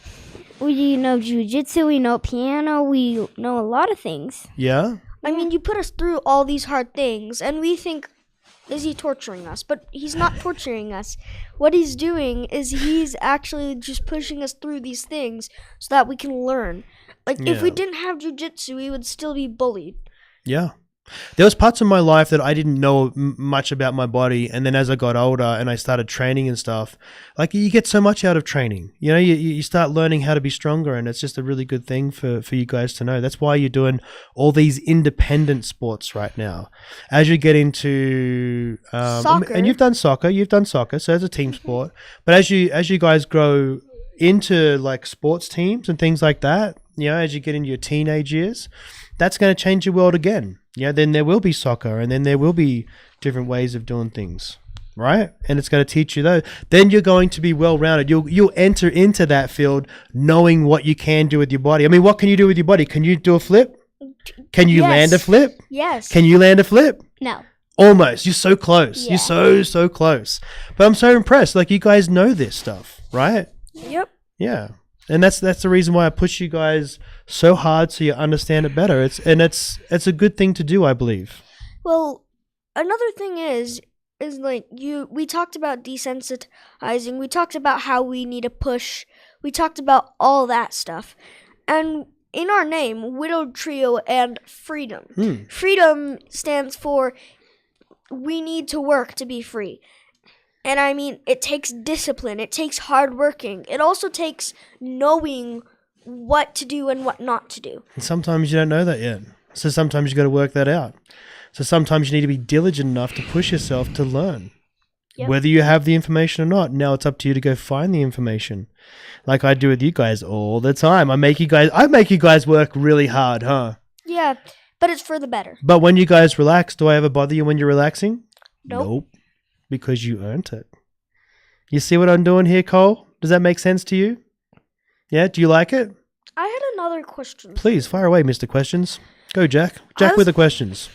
jujitsu, we know piano, we know a lot of things. Yeah? I mean, you put us through all these hard things, and we think, is he torturing us? But he's not torturing us. What he's doing is he's actually just pushing us through these things so that we can learn. Like, if we didn't have jujitsu, we would still be bullied. Yeah. There was parts of my life that I didn't know much about my body, and then as I got older and I started training and stuff, like you get so much out of training. You start learning how to be stronger, and it's just a really good thing for you guys to know. That's why you're doing all these independent sports right now. As you get into soccer, and you've done soccer, so it's a team sport. But as you guys grow into like sports teams and things like that, as you get into your teenage years, that's going to change your world again. Then there will be soccer, and then there will be different ways of doing things, right? And it's going to teach you those. Then you're going to be well-rounded. You'll enter into that field knowing what you can do with your body. I mean, what can you do with your body? Can you do a flip? Can you land a flip? Yes. Can you land a flip? No. Almost. You're so close. Yeah. You're so close. But I'm so impressed. Like, you guys know this stuff, right? Yep. Yeah. And that's the reason why I push you guys so hard, so you understand it better. It's a good thing to do, I believe. Well, another thing is like we talked about desensitizing. We talked about how we need a push. We talked about all that stuff. And in our name, Widowed Trio and freedom. Freedom stands for we need to work to be free. And I mean, it takes discipline. It takes hard working. It also takes knowing what to do and what not to do. And sometimes you don't know that yet. So sometimes you got to work that out. So sometimes you need to be diligent enough to push yourself to learn. Yep. Whether you have the information or not, now it's up to you to go find the information. Like I do with you guys all the time. I make you guys work really hard, huh? Yeah, but it's for the better. But when you guys relax, do I ever bother you when you're relaxing? Nope. Because you earned it. You see what I'm doing here, Cole? Does that make sense to you? Yeah? Do you like it? I had a other questions. Please, fire away, Mr. Questions. Go, Jack. Jack with the questions.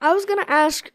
I was gonna ask,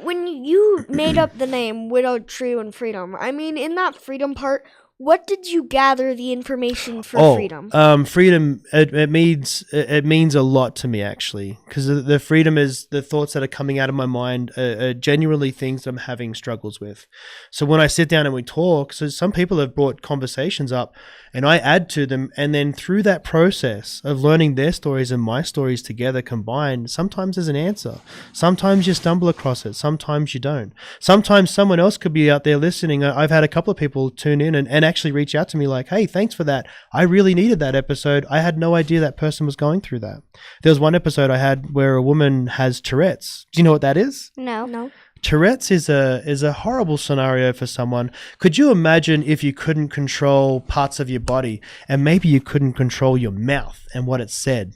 when you made up the name Widow, True, and Freedom, I mean, in that freedom part, what did you gather the information for freedom? Freedom, it means a lot to me, actually, because the freedom is the thoughts that are coming out of my mind are genuinely things I'm having struggles with. So when I sit down and we talk, so some people have brought conversations up and I add to them, and then through that process of learning their stories and my stories together combined, sometimes there's an answer. Sometimes you stumble across it. Sometimes you don't. Sometimes someone else could be out there listening. I've had a couple of people tune in and actually reach out to me like, hey, thanks for that. I really needed that episode. I had no idea that person was going through that. There was one episode I had where a woman has Tourette's. Do you know what that is? No. Tourette's is a horrible scenario for someone. Could you imagine if you couldn't control parts of your body and maybe you couldn't control your mouth and what it said?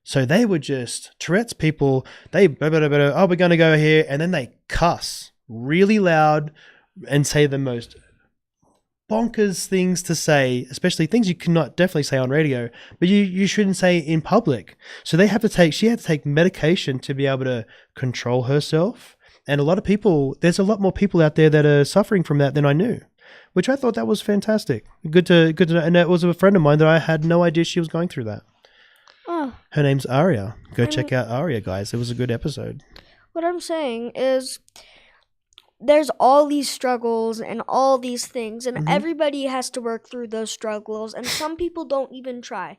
So they were just, Tourette's people, we're going to go here, and then they cuss really loud and say the most bonkers things to say, especially things you cannot definitely say on radio, but you shouldn't say in public. So she had to take medication to be able to control herself. And a lot of people, there's a lot more people out there that are suffering from that than I knew, which I thought that was fantastic. Good to know. And it was a friend of mine that I had no idea she was going through that. Oh. Her name's Aria. Go check out Aria, guys. It was a good episode. What I'm saying is, there's all these struggles and all these things, and everybody has to work through those struggles, and some people don't even try.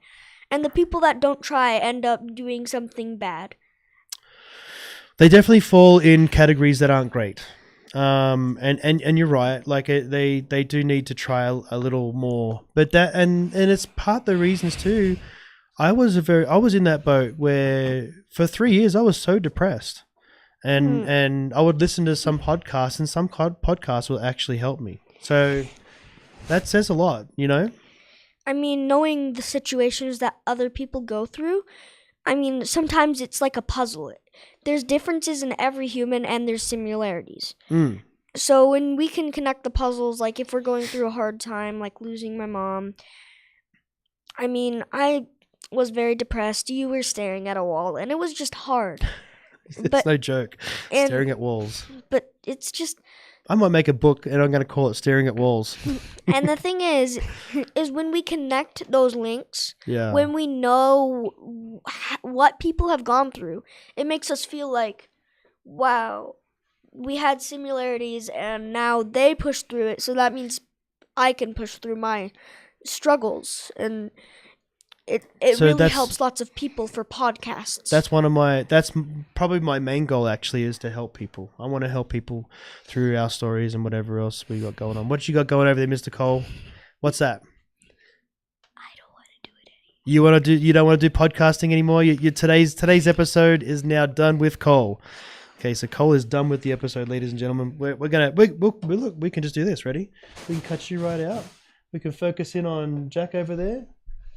And the people that don't try end up doing something bad. They definitely fall in categories that aren't great. And you're right. Like they do need to try a little more, but that, and it's part of the reasons too. I was in that boat where for 3 years I was so depressed. And I would listen to some podcasts, and some podcasts will actually help me. So that says a lot, you know? I mean, knowing the situations that other people go through, I mean, sometimes it's like a puzzle. There's differences in every human, and there's similarities. So when we can connect the puzzles, like if we're going through a hard time, like losing my mom, I mean, I was very depressed. You were staring at a wall, and it was just hard. It's no joke. Staring at walls. But it's just... I might make a book and I'm going to call it Staring at Walls. And the thing is when we connect those links, yeah, when we know what people have gone through, it makes us feel like, wow, we had similarities and now they pushed through it. So that means I can push through my struggles. And it really helps lots of people for podcasts. That's probably my main goal, actually, is to help people. I want to help people through our stories and whatever else we got going on. What you got going over there, Mr. Cole? What's that? I don't want to do it anymore. You don't want to do podcasting anymore? Today's episode is now done with Cole. Okay, so Cole is done with the episode, ladies and gentlemen. We can just do this. Ready? We can cut you right out. We can focus in on Jack over there.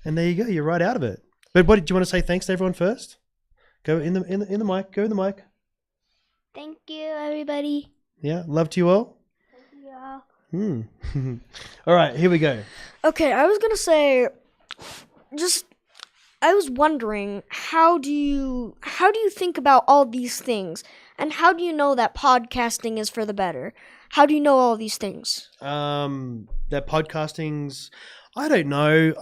And there you go. You're right out of it. But what do you want to say? Thanks to everyone first. Go in the mic. Go in the mic. Thank you, everybody. Yeah. Love to you all. Yeah. All right. Here we go. Okay. I was gonna say, I was wondering, how do you think about all these things, and how do you know that podcasting is for the better? How do you know all these things? That podcasting's, I don't know.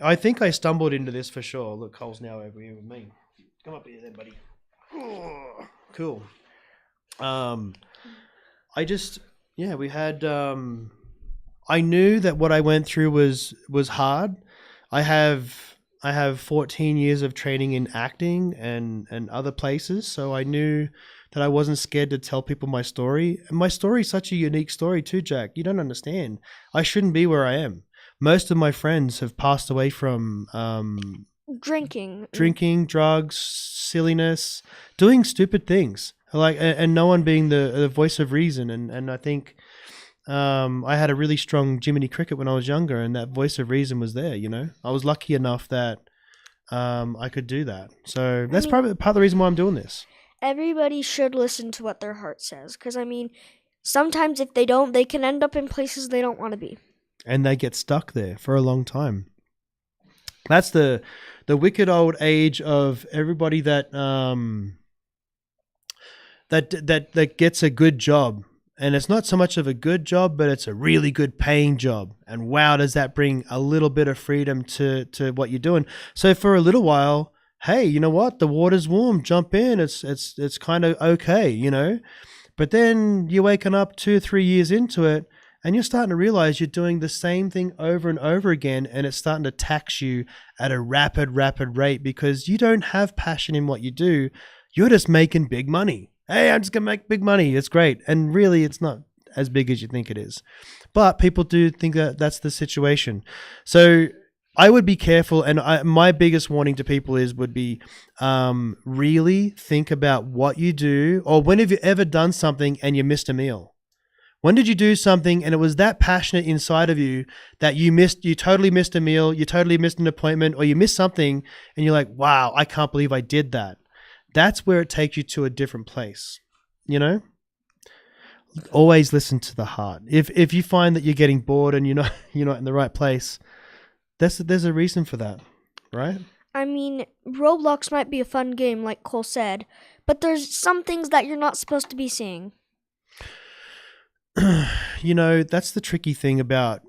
I think I stumbled into this for sure. Look, Cole's now over here with me. Come up here then, buddy. Oh, cool. We had, I knew that what I went through was hard. I have 14 years of training in acting and other places, so I knew that I wasn't scared to tell people my story. And my story is such a unique story too, Jack. You don't understand. I shouldn't be where I am. Most of my friends have passed away from drinking, drugs, silliness, doing stupid things. And no one being the voice of reason. And I think I had a really strong Jiminy Cricket when I was younger, and that voice of reason was there. You know, I was lucky enough that I could do that. So that's probably part of the reason why I'm doing this. Everybody should listen to what their heart says, because I mean, sometimes if they don't, they can end up in places they don't want to be. and they get stuck there for a long time. That's the wicked old age of everybody that that gets a good job. And it's not so much of a good job, but it's a really good paying job. And wow, does that bring a little bit of freedom to what you're doing. So for a little while, hey, you know what? The water's warm. Jump in. It's kind of okay, you know. But then you're waking up 2 or 3 years into it, and you're starting to realize you're doing the same thing over and over again, and it's starting to tax you at a rapid rate because you don't have passion in what you do. You're just making big money. Hey, I'm just going to make big money. It's great. And really, it's not as big as you think it is. But people do think that that's the situation. So I would be careful. And my biggest warning to people would be really think about what you do, or when have you ever done something and you missed a meal? When did you do something and it was that passionate inside of you that you totally missed a meal, you totally missed an appointment, or you missed something and you're like, wow, I can't believe I did that. That's where it takes you to a different place, you know? Always listen to the heart. If you find that you're getting bored and you're not in the right place, there's a reason for that, right? I mean, Roblox might be a fun game, like Cole said, but there's some things that you're not supposed to be seeing. You know, that's the tricky thing about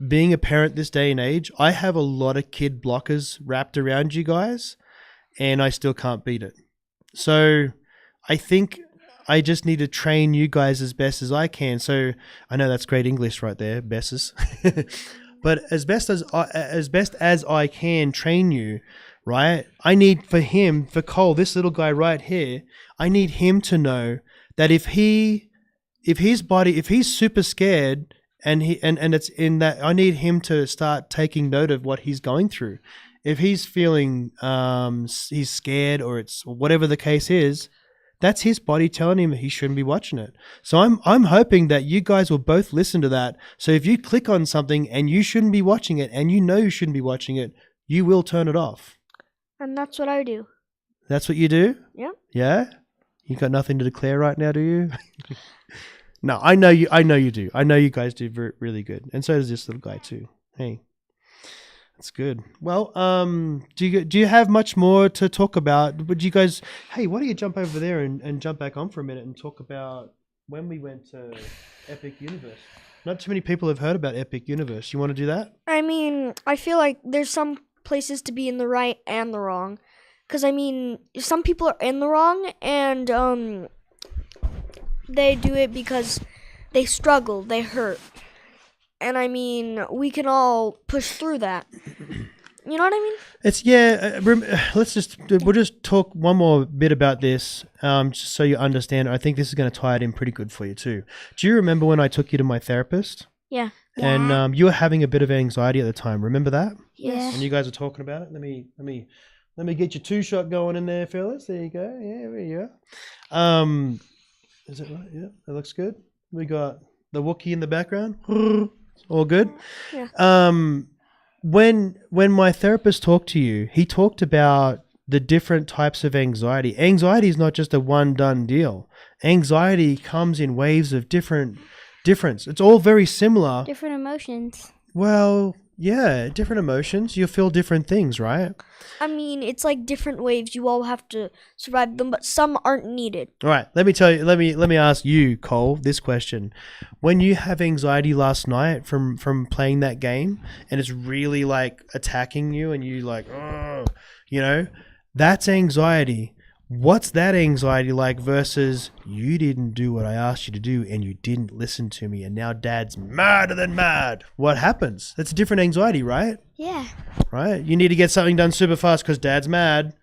being a parent this day and age. I have a lot of kid blockers wrapped around you guys, and I still can't beat it. So I think I just need to train you guys as best as I can. So I know that's great English right there, besses. But as best as I can train you, right? I need for Cole, this little guy right here, I need him to know that if he's super scared and it's in that, I need him to start taking note of what he's going through. If he's feeling he's scared or whatever the case is, that's his body telling him he shouldn't be watching it. So I'm hoping that you guys will both listen to that. So if you click on something and you shouldn't be watching it and you know you shouldn't be watching it, you will turn it off. And that's what I do. That's what you do? Yeah. Yeah? You got nothing to declare right now, do you? No, I know you do. I know you guys do really good. And so does this little guy too. Hey. That's good. Well, do you have much more to talk about? Would you guys? Hey, why don't you jump over there and jump back on for a minute and talk about when we went to Epic Universe? Not too many people have heard about Epic Universe. You want to do that? I mean, I feel like there's some places to be in the right and the wrong, because I mean, some people are in the wrong and they do it because they struggle, they hurt. And I mean, we can all push through that. You know what I mean? We'll just talk one more bit about this, just so you understand. I think this is going to tie it in pretty good for you too. Do you remember when I took you to my therapist? Yeah. And you were having a bit of anxiety at the time. Remember that? Yes. And you guys are talking about it. Let me get your 2-shot going in there, fellas. There you go. Yeah, there you go. Is it right? Yeah, that looks good. We got the Wookiee in the background. All good. Yeah. When my therapist talked to you, he talked about the different types of anxiety. Anxiety is not just a one done deal. Anxiety comes in waves of difference. It's all very similar. Different emotions. Well, yeah, different emotions. You feel different things, right? I mean, it's like different waves. You all have to survive them, but some aren't needed. All right, let me ask you, Cole, this question. When you have anxiety last night from playing that game and it's really like attacking you and you like, oh, you know, that's anxiety. What's that anxiety like versus you didn't do what I asked you to do and you didn't listen to me and now Dad's madder than mad? What happens? That's a different anxiety, right? Yeah. Right? You need to get something done super fast because Dad's mad.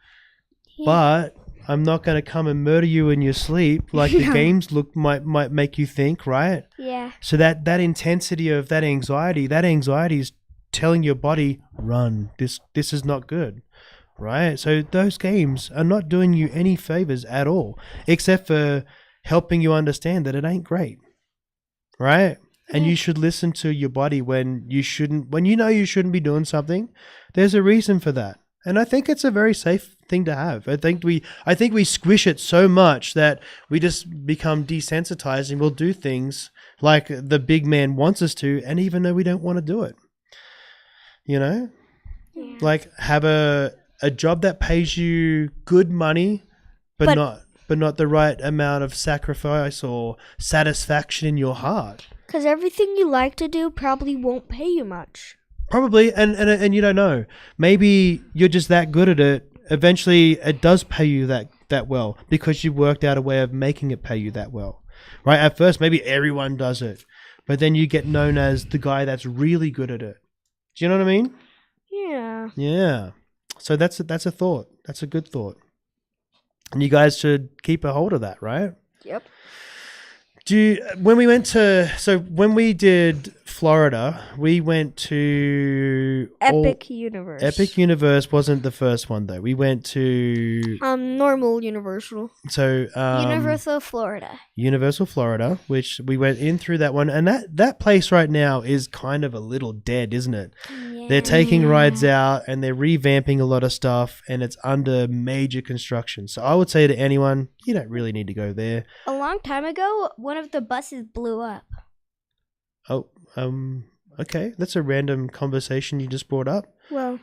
Yeah. But I'm not going to come and murder you in your sleep like the games might make you think, right? Yeah. So that intensity of that anxiety is telling your body, run. This is not good. Right? So those games are not doing you any favors at all, except for helping you understand that it ain't great. Right? And you should listen to your body when you know you shouldn't be doing something. There's a reason for that. And I think it's a very safe thing to have. I think we squish it so much that we just become desensitized and we'll do things like the big man wants us to, and even though we don't want to do it. You know? Yeah. Like have a job that pays you good money, but not the right amount of sacrifice or satisfaction in your heart. Because everything you like to do probably won't pay you much. Probably, and you don't know. Maybe you're just that good at it. Eventually, it does pay you that well because you worked out a way of making it pay you that well, right? At first, maybe everyone does it, but then you get known as the guy that's really good at it. Do you know what I mean? Yeah. Yeah. So that's a thought. That's a good thought, and you guys should keep a hold of that, right? Yep. When we did Florida, we went to Epic Universe. Epic Universe wasn't the first one though. We went to Normal Universal. Universal Florida. Universal Florida, which we went in through that one, and that place right now is kind of a little dead, isn't it? Yeah. They're taking rides out and they're revamping a lot of stuff, and it's under major construction. So I would say to anyone, you don't really need to go there. A long time ago, one of the buses blew up. Oh, okay. That's a random conversation you just brought up. Well,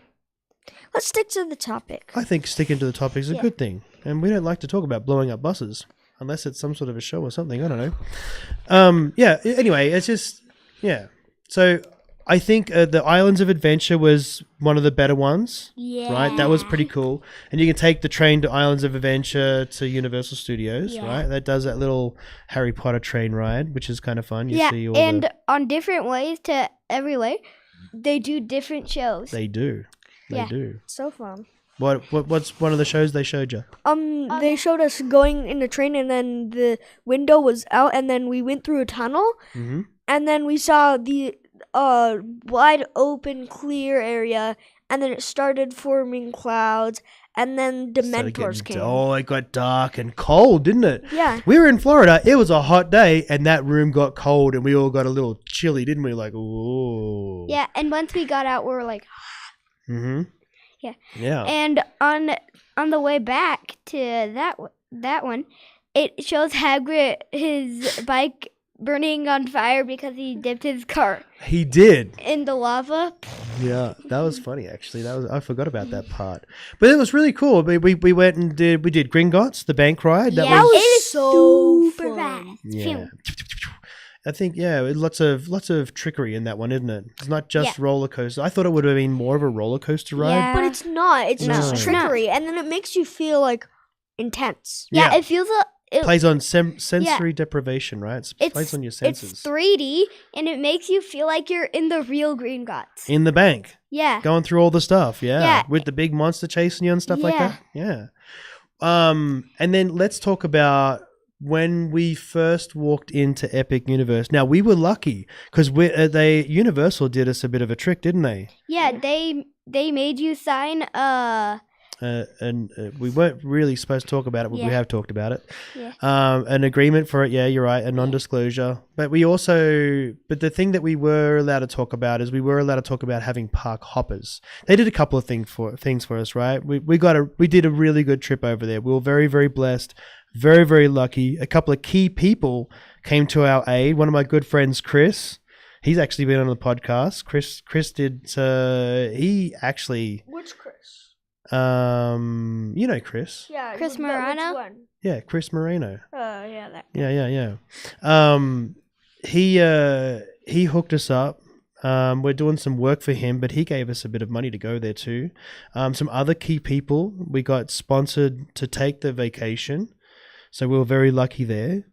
let's stick to the topic. I think sticking to the topic is a Yeah. good thing. And we don't like to talk about blowing up buses unless it's some sort of a show or something. I don't know. Yeah, anyway, it's just, yeah. So I think the Islands of Adventure was one of the better ones. Yeah. Right? That was pretty cool. And you can take the train to Islands of Adventure to Universal Studios, Yeah. right? That does that little Harry Potter train ride, which is kind of fun. You Yeah, see all and on different ways to every way, they do different shows. They do. They Yeah. do. So fun. What's one of the shows they showed you? They showed us going in the train, and then the window was out, and then we went through a tunnel, Mm-hmm. and then we saw the wide open, clear area, and then it started forming clouds, and then Dementors came. Oh, it got dark and cold, didn't it? Yeah. We were in Florida. It was a hot day, and that room got cold, and we all got a little chilly, didn't we? Like, ooh. Yeah, and once we got out, we were like, Mm-hmm. Yeah. Yeah. and on the way back to that one, it shows Hagrid his bike burning on fire because he dipped his car He did. in the lava. Yeah, that was funny actually. I forgot about that part, but it was really cool. We went and did Gringotts, the bank ride. That Yeah, was it is so super fun. fast. yeah. Phew. I think lots of trickery in that one, isn't it? It's not just Yeah. roller coaster. I thought it would have been more of a roller coaster ride. Yeah. But it's not. It's No. just It's not. trickery, and then it makes you feel like intense. Yeah, Yeah. it feels Plays on sensory deprivation, right? It plays on your senses. It's 3D, and it makes you feel like you're in the real Gringotts. In the bank, Yeah. going through all the stuff, Yeah. with the big monster chasing you and stuff like Yeah. that. Yeah. And then let's talk about when we first walked into Epic Universe. Now we were lucky because Universal did us a bit of a trick, didn't they? Yeah, they made you sign And we weren't really supposed to talk about it, but we Yeah. have talked about it. Yeah. An agreement for it. Yeah, you're right. A non-disclosure. But the thing that we were allowed to talk about is we were allowed to talk about having park hoppers. They did a couple of things for us, right? We did a really good trip over there. We were very, very blessed, very, very lucky. A couple of key people came to our aid. One of my good friends, Chris. He's actually been on the podcast. Chris did. He actually. Which Chris? You know Chris. Yeah, Chris Morano? Yeah, Chris Moreno. Yeah, that. Yeah. He hooked us up. We're doing some work for him, but he gave us a bit of money to go there too. Some other key people, we got sponsored to take the vacation, so we were very lucky there.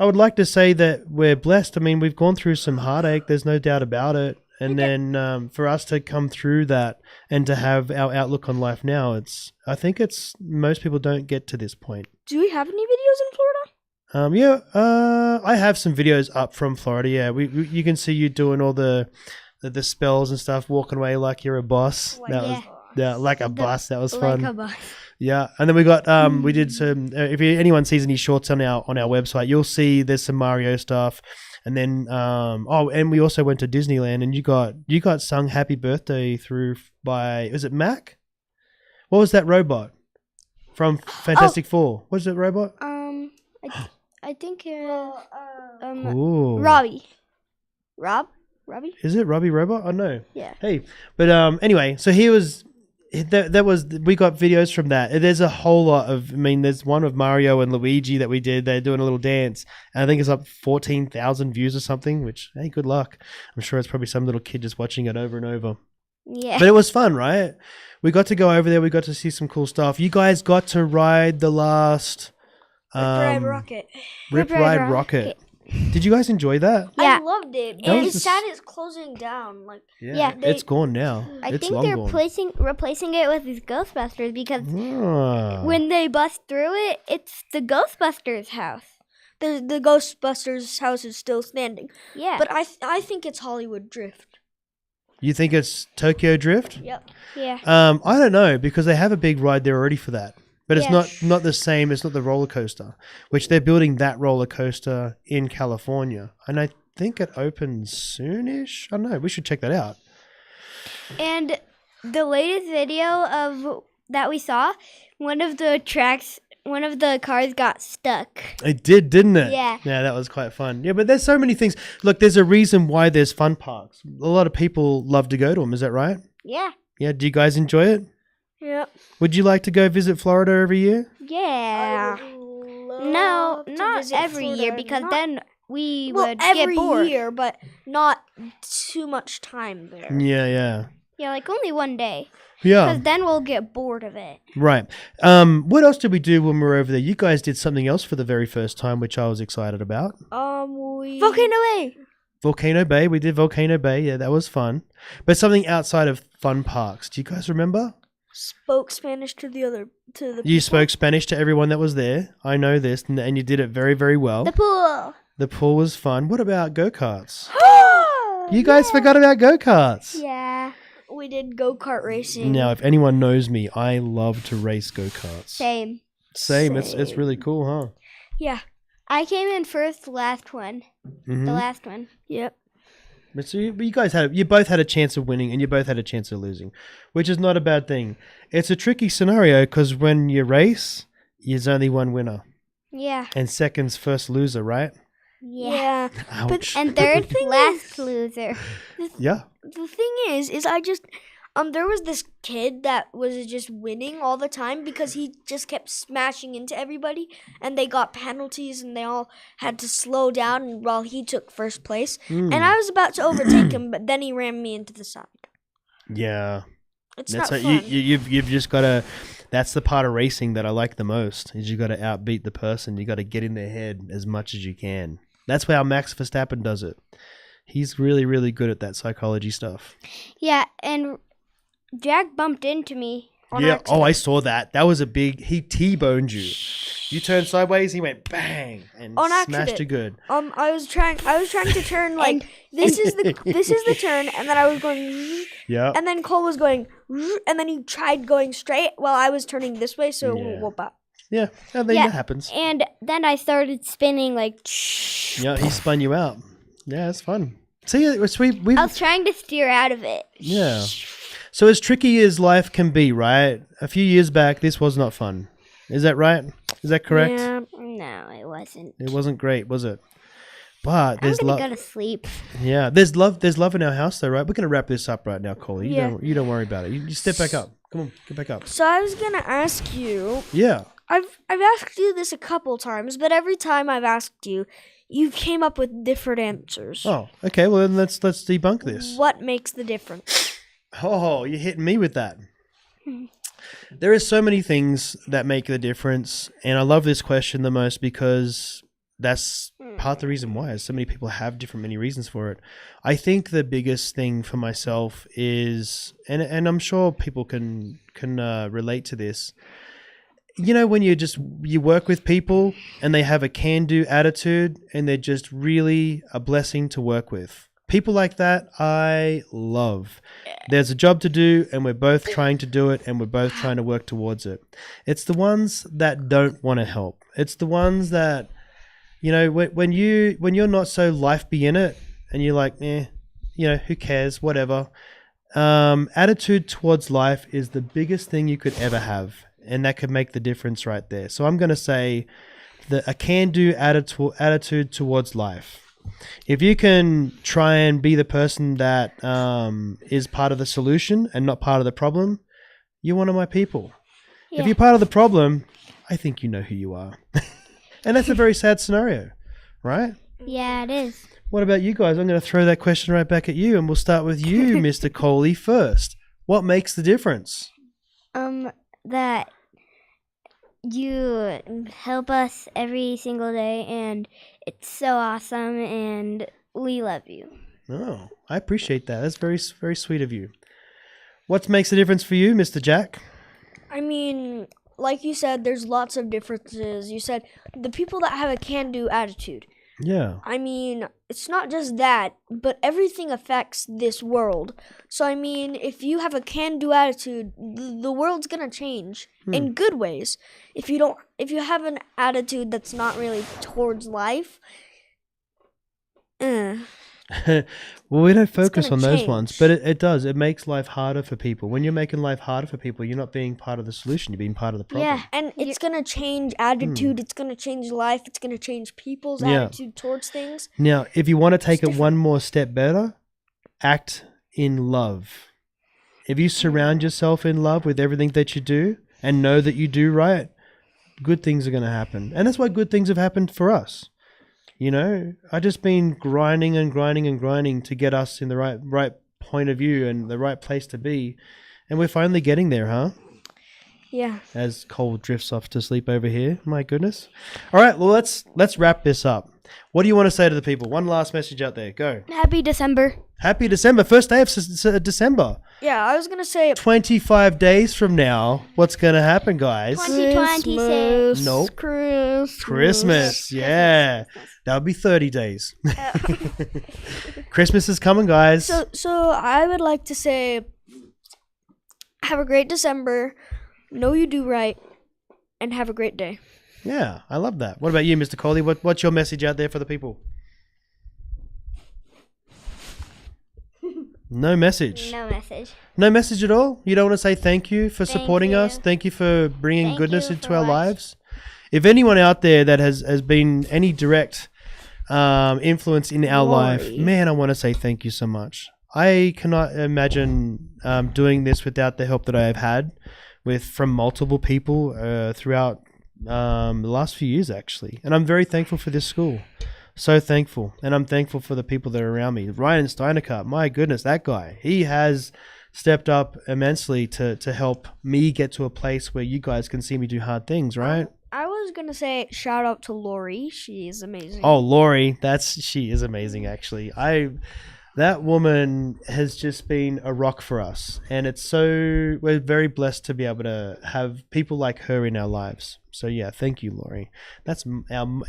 I would like to say that we're blessed. I mean, we've gone through some heartache. There's no doubt about it. And then for us to come through that and to have our outlook on life now, I think most people don't get to this point. Do we have any videos in Florida? I have some videos up from Florida. Yeah, you can see you doing all the spells and stuff, walking away like you're a boss. Like a boss. That was fun. like a bus. Yeah, and then we got we did some. If anyone sees any shorts on our website, you'll see there's some Mario stuff. And then, and we also went to Disneyland, and you got sung "Happy Birthday" through by, was it Mac? What was that robot from Fantastic Four? What was that robot? I think Ooh. Robbie. Robbie? Is it Robbie Robot? Oh no. Yeah. Hey, but anyway, so he was. That was we got videos from that. There's a whole lot of. I mean, there's one of Mario and Luigi that we did. They're doing a little dance, and I think it's up 14,000 views or something. Which hey, good luck. I'm sure it's probably some little kid just watching it over and over. Yeah. But it was fun, right? We got to go over there. We got to see some cool stuff. You guys got to ride the last Ride Rocket. Rip Ride Rocket. Did you guys enjoy that? Yeah. I loved it. That And was it's sad it's closing down. Like Yeah, it's gone now. I It's think long they're gone. replacing it with these Ghostbusters because Ah. when they bust through it, it's the Ghostbusters house. the Ghostbusters house is still standing. Yeah. But I think it's Hollywood Drift. You think it's Tokyo Drift? Yep. yeah. I don't know because they have a big ride there already for that. But it's Yeah. not the same. It's not the roller coaster, which they're building that roller coaster in California, and I think it opens soonish. I don't know. We should check that out. And the latest video of that we saw, one of the cars got stuck. It did, didn't it? Yeah. Yeah, that was quite fun. Yeah, but there's so many things. Look, there's a reason why there's fun parks. A lot of people love to go to them. Is that right? Yeah. Yeah. Do you guys enjoy it? Yep. Would you like to go visit Florida every year? Yeah. No, Love to not visit every year Florida. because Not- then we well, would get every bored. year, but not too much time there. Yeah, yeah. Yeah, like only one day. Because Yeah, then we'll get bored of it. right. What else did we do when we were over there? You guys did something else for the very first time, which I was excited about. We Volcano Bay. Volcano Bay. We did Volcano Bay. Yeah, that was fun. But something outside of fun parks. Do you guys remember? spoke Spanish to the You people. spoke Spanish to everyone that was there. I know this, and you did it very, very well. The pool. The pool was fun. What about go-karts? You guys forgot about go-karts. Yeah. We did go-kart racing. Now, if anyone knows me, I love to race go-karts. Same. Same. It's really cool, huh? Yeah. I came in first last one. Mhm. The last one. Yep. But so you guys you both had a chance of winning, and you both had a chance of losing, which is not a bad thing. It's a tricky scenario because when you race, there's only one winner, Yeah. and second's first loser, right? Yeah. Ouch. And third, last loser. Yeah. The thing is I just there was this kid that was just winning all the time because he just kept smashing into everybody, and they got penalties, and they all had to slow down while he took first place. Mm. And I was about to overtake him, but then he ran me into the side. Yeah. It's That's not how fun. you've just got to. That's the part of racing that I like the most. Is you got to outbeat the person. You got to get in their head as much as you can. That's how Max Verstappen does it. He's really, really good at that psychology stuff. Yeah, and Jack bumped into me. On Yeah. accident. Oh, I saw that. That was a big. He T-boned you. You turned sideways. He went bang and On smashed accident. you good. I was trying to turn like this is the turn, and then I was going, Yeah. and then Cole was going, and then he tried going straight while I was turning this way, so it Yeah. won't whoop up. Yeah. I think Yeah. that happens. And then I started spinning like. Yeah. He spun you out. Yeah, it's fun. See, we I was trying to steer out of it. yeah. So as tricky as life can be, right? A few years back, this was not fun. Is that right? Is that correct? Yeah. No, it wasn't. It wasn't great, was it? But I'm there's gonna love. go to sleep. Yeah, there's love. There's love in our house, though, right? We're gonna wrap this up right now, Coley. Yeah. You don't worry about it. You step back up. Come on, get back up. So I was gonna ask you. Yeah. I've asked you this a couple times, but every time I've asked you, you came up with different answers. Oh, okay. Well, then let's debunk this. What makes the difference? Oh, you're hitting me with that. There are so many things that make the difference, and I love this question the most because that's part of the reason why. So many people have many reasons for it. I think the biggest thing for myself is, and I'm sure people can relate to this. You know, when you work with people and they have a can-do attitude and they're just really a blessing to work with. People like that, I love. There's a job to do, and we're both trying to do it, and we're both trying to work towards it. It's the ones that don't want to help. It's the ones that, you know, when you're not so life be in it, and you're like, who cares, whatever. Attitude towards life is the biggest thing you could ever have, and that could make the difference right there. So I'm going to say, a can-do attitude towards life. If you can try and be the person that is part of the solution and not part of the problem, you're one of my people. Yeah. If you're part of the problem, I think you know who you are. And that's a very sad scenario, right? Yeah, it is. What about you guys? I'm going to throw that question right back at you, and we'll start with you, Mr. Coley, first. What makes the difference? That you help us every single day, and it's so awesome, and we love you. Oh, I appreciate that. That's very, very sweet of you. What makes the difference for you, Mr. Jack? I mean, like you said, there's lots of differences. You said the people that have a can-do attitude. Yeah. I mean, it's not just that, but everything affects this world. So, I mean, if you have a can-do attitude, the world's gonna change in good ways. If you have an attitude that's not really towards life, Well, we don't focus gonna on those change. ones, but it does. It makes life harder for people. When you're making life harder for people, you're not being part of the solution. You're being part of the problem. Yeah. and it's gonna change attitude, it's gonna change life, it's gonna change people's Yeah. attitude towards things. Now, if you want to take it one more step better, act in love. If you surround yourself in love with everything that you do and know that you do right, good things are going to happen. And that's why good things have happened for us. You know, I just been grinding and grinding and grinding to get us in the right point of view and the right place to be. And we're finally getting there, huh? Yeah. As Cole drifts off to sleep over here. My goodness. All right, well, let's wrap this up. What do you want to say to the people? One last message out there. Go. Happy December. Happy December. First day of December. Yeah, I was gonna say 25 days from now, what's going to happen, guys? 2026. Nope. Christmas. Christmas. Yeah. That'll be 30 days. Christmas is coming, guys. So I would like to say, have a great December. Know you do right, and have a great day. Yeah, I love that. What about you, Mr. Coley? What's your message out there for the people? No message. No message. No message at all? You don't want to say thank you for Thank supporting you. us? Thank you for bringing Thank goodness you into for our watching. lives? If anyone out there that has been any direct influence in our life, Lori. man, I want to say thank you so much. I cannot imagine doing this without the help that I have had from multiple people throughout the last few years, actually. And I'm very thankful for this school. So thankful. And I'm thankful for the people that are around me. Ryan Steinecker, my goodness, that guy. He has stepped up immensely to help me get to a place where you guys can see me do hard things, right? I was gonna say shout out to Lori. She is amazing. Oh, Lori, she is amazing, actually. That woman has just been a rock for us, and we're very blessed to be able to have people like her in our lives. So yeah, thank you, Lori. That's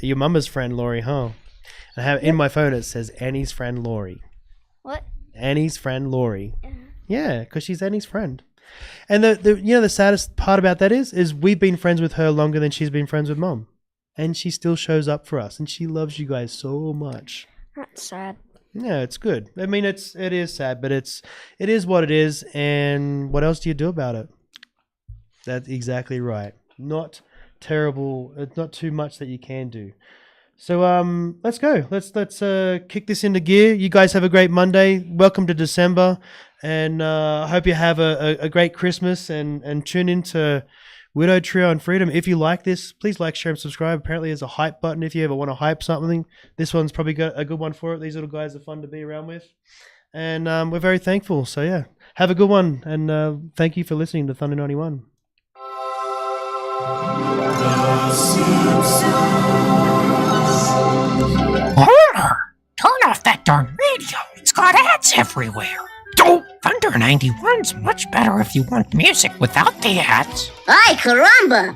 your mama's friend, Lori, huh? I have in my phone it says Annie's friend, Lori. What? Annie's friend, Lori. Yeah, because she's Annie's friend. And the saddest part about that is we've been friends with her longer than she's been friends with Mom, and she still shows up for us, and she loves you guys so much. That's sad. Yeah, it's good. I mean, it is sad, but it is what it is. And what else do you do about it? That's exactly right. Not terrible. It's not too much that you can do. So let's go. Let's kick this into gear. You guys have a great Monday. Welcome to December, and I hope you have a great Christmas. And tune into Widow Trio and Freedom. If you like this, please like, share, and subscribe. Apparently, there's a hype button if you ever want to hype something. This one's probably got a good one for it. These little guys are fun to be around with, and we're very thankful. So yeah, have a good one, and thank you for listening to Thunder 91. Homer, turn off that darn radio. It's got ads everywhere. Oh, Thunder 91's much better if you want music without the ads. Ay, caramba!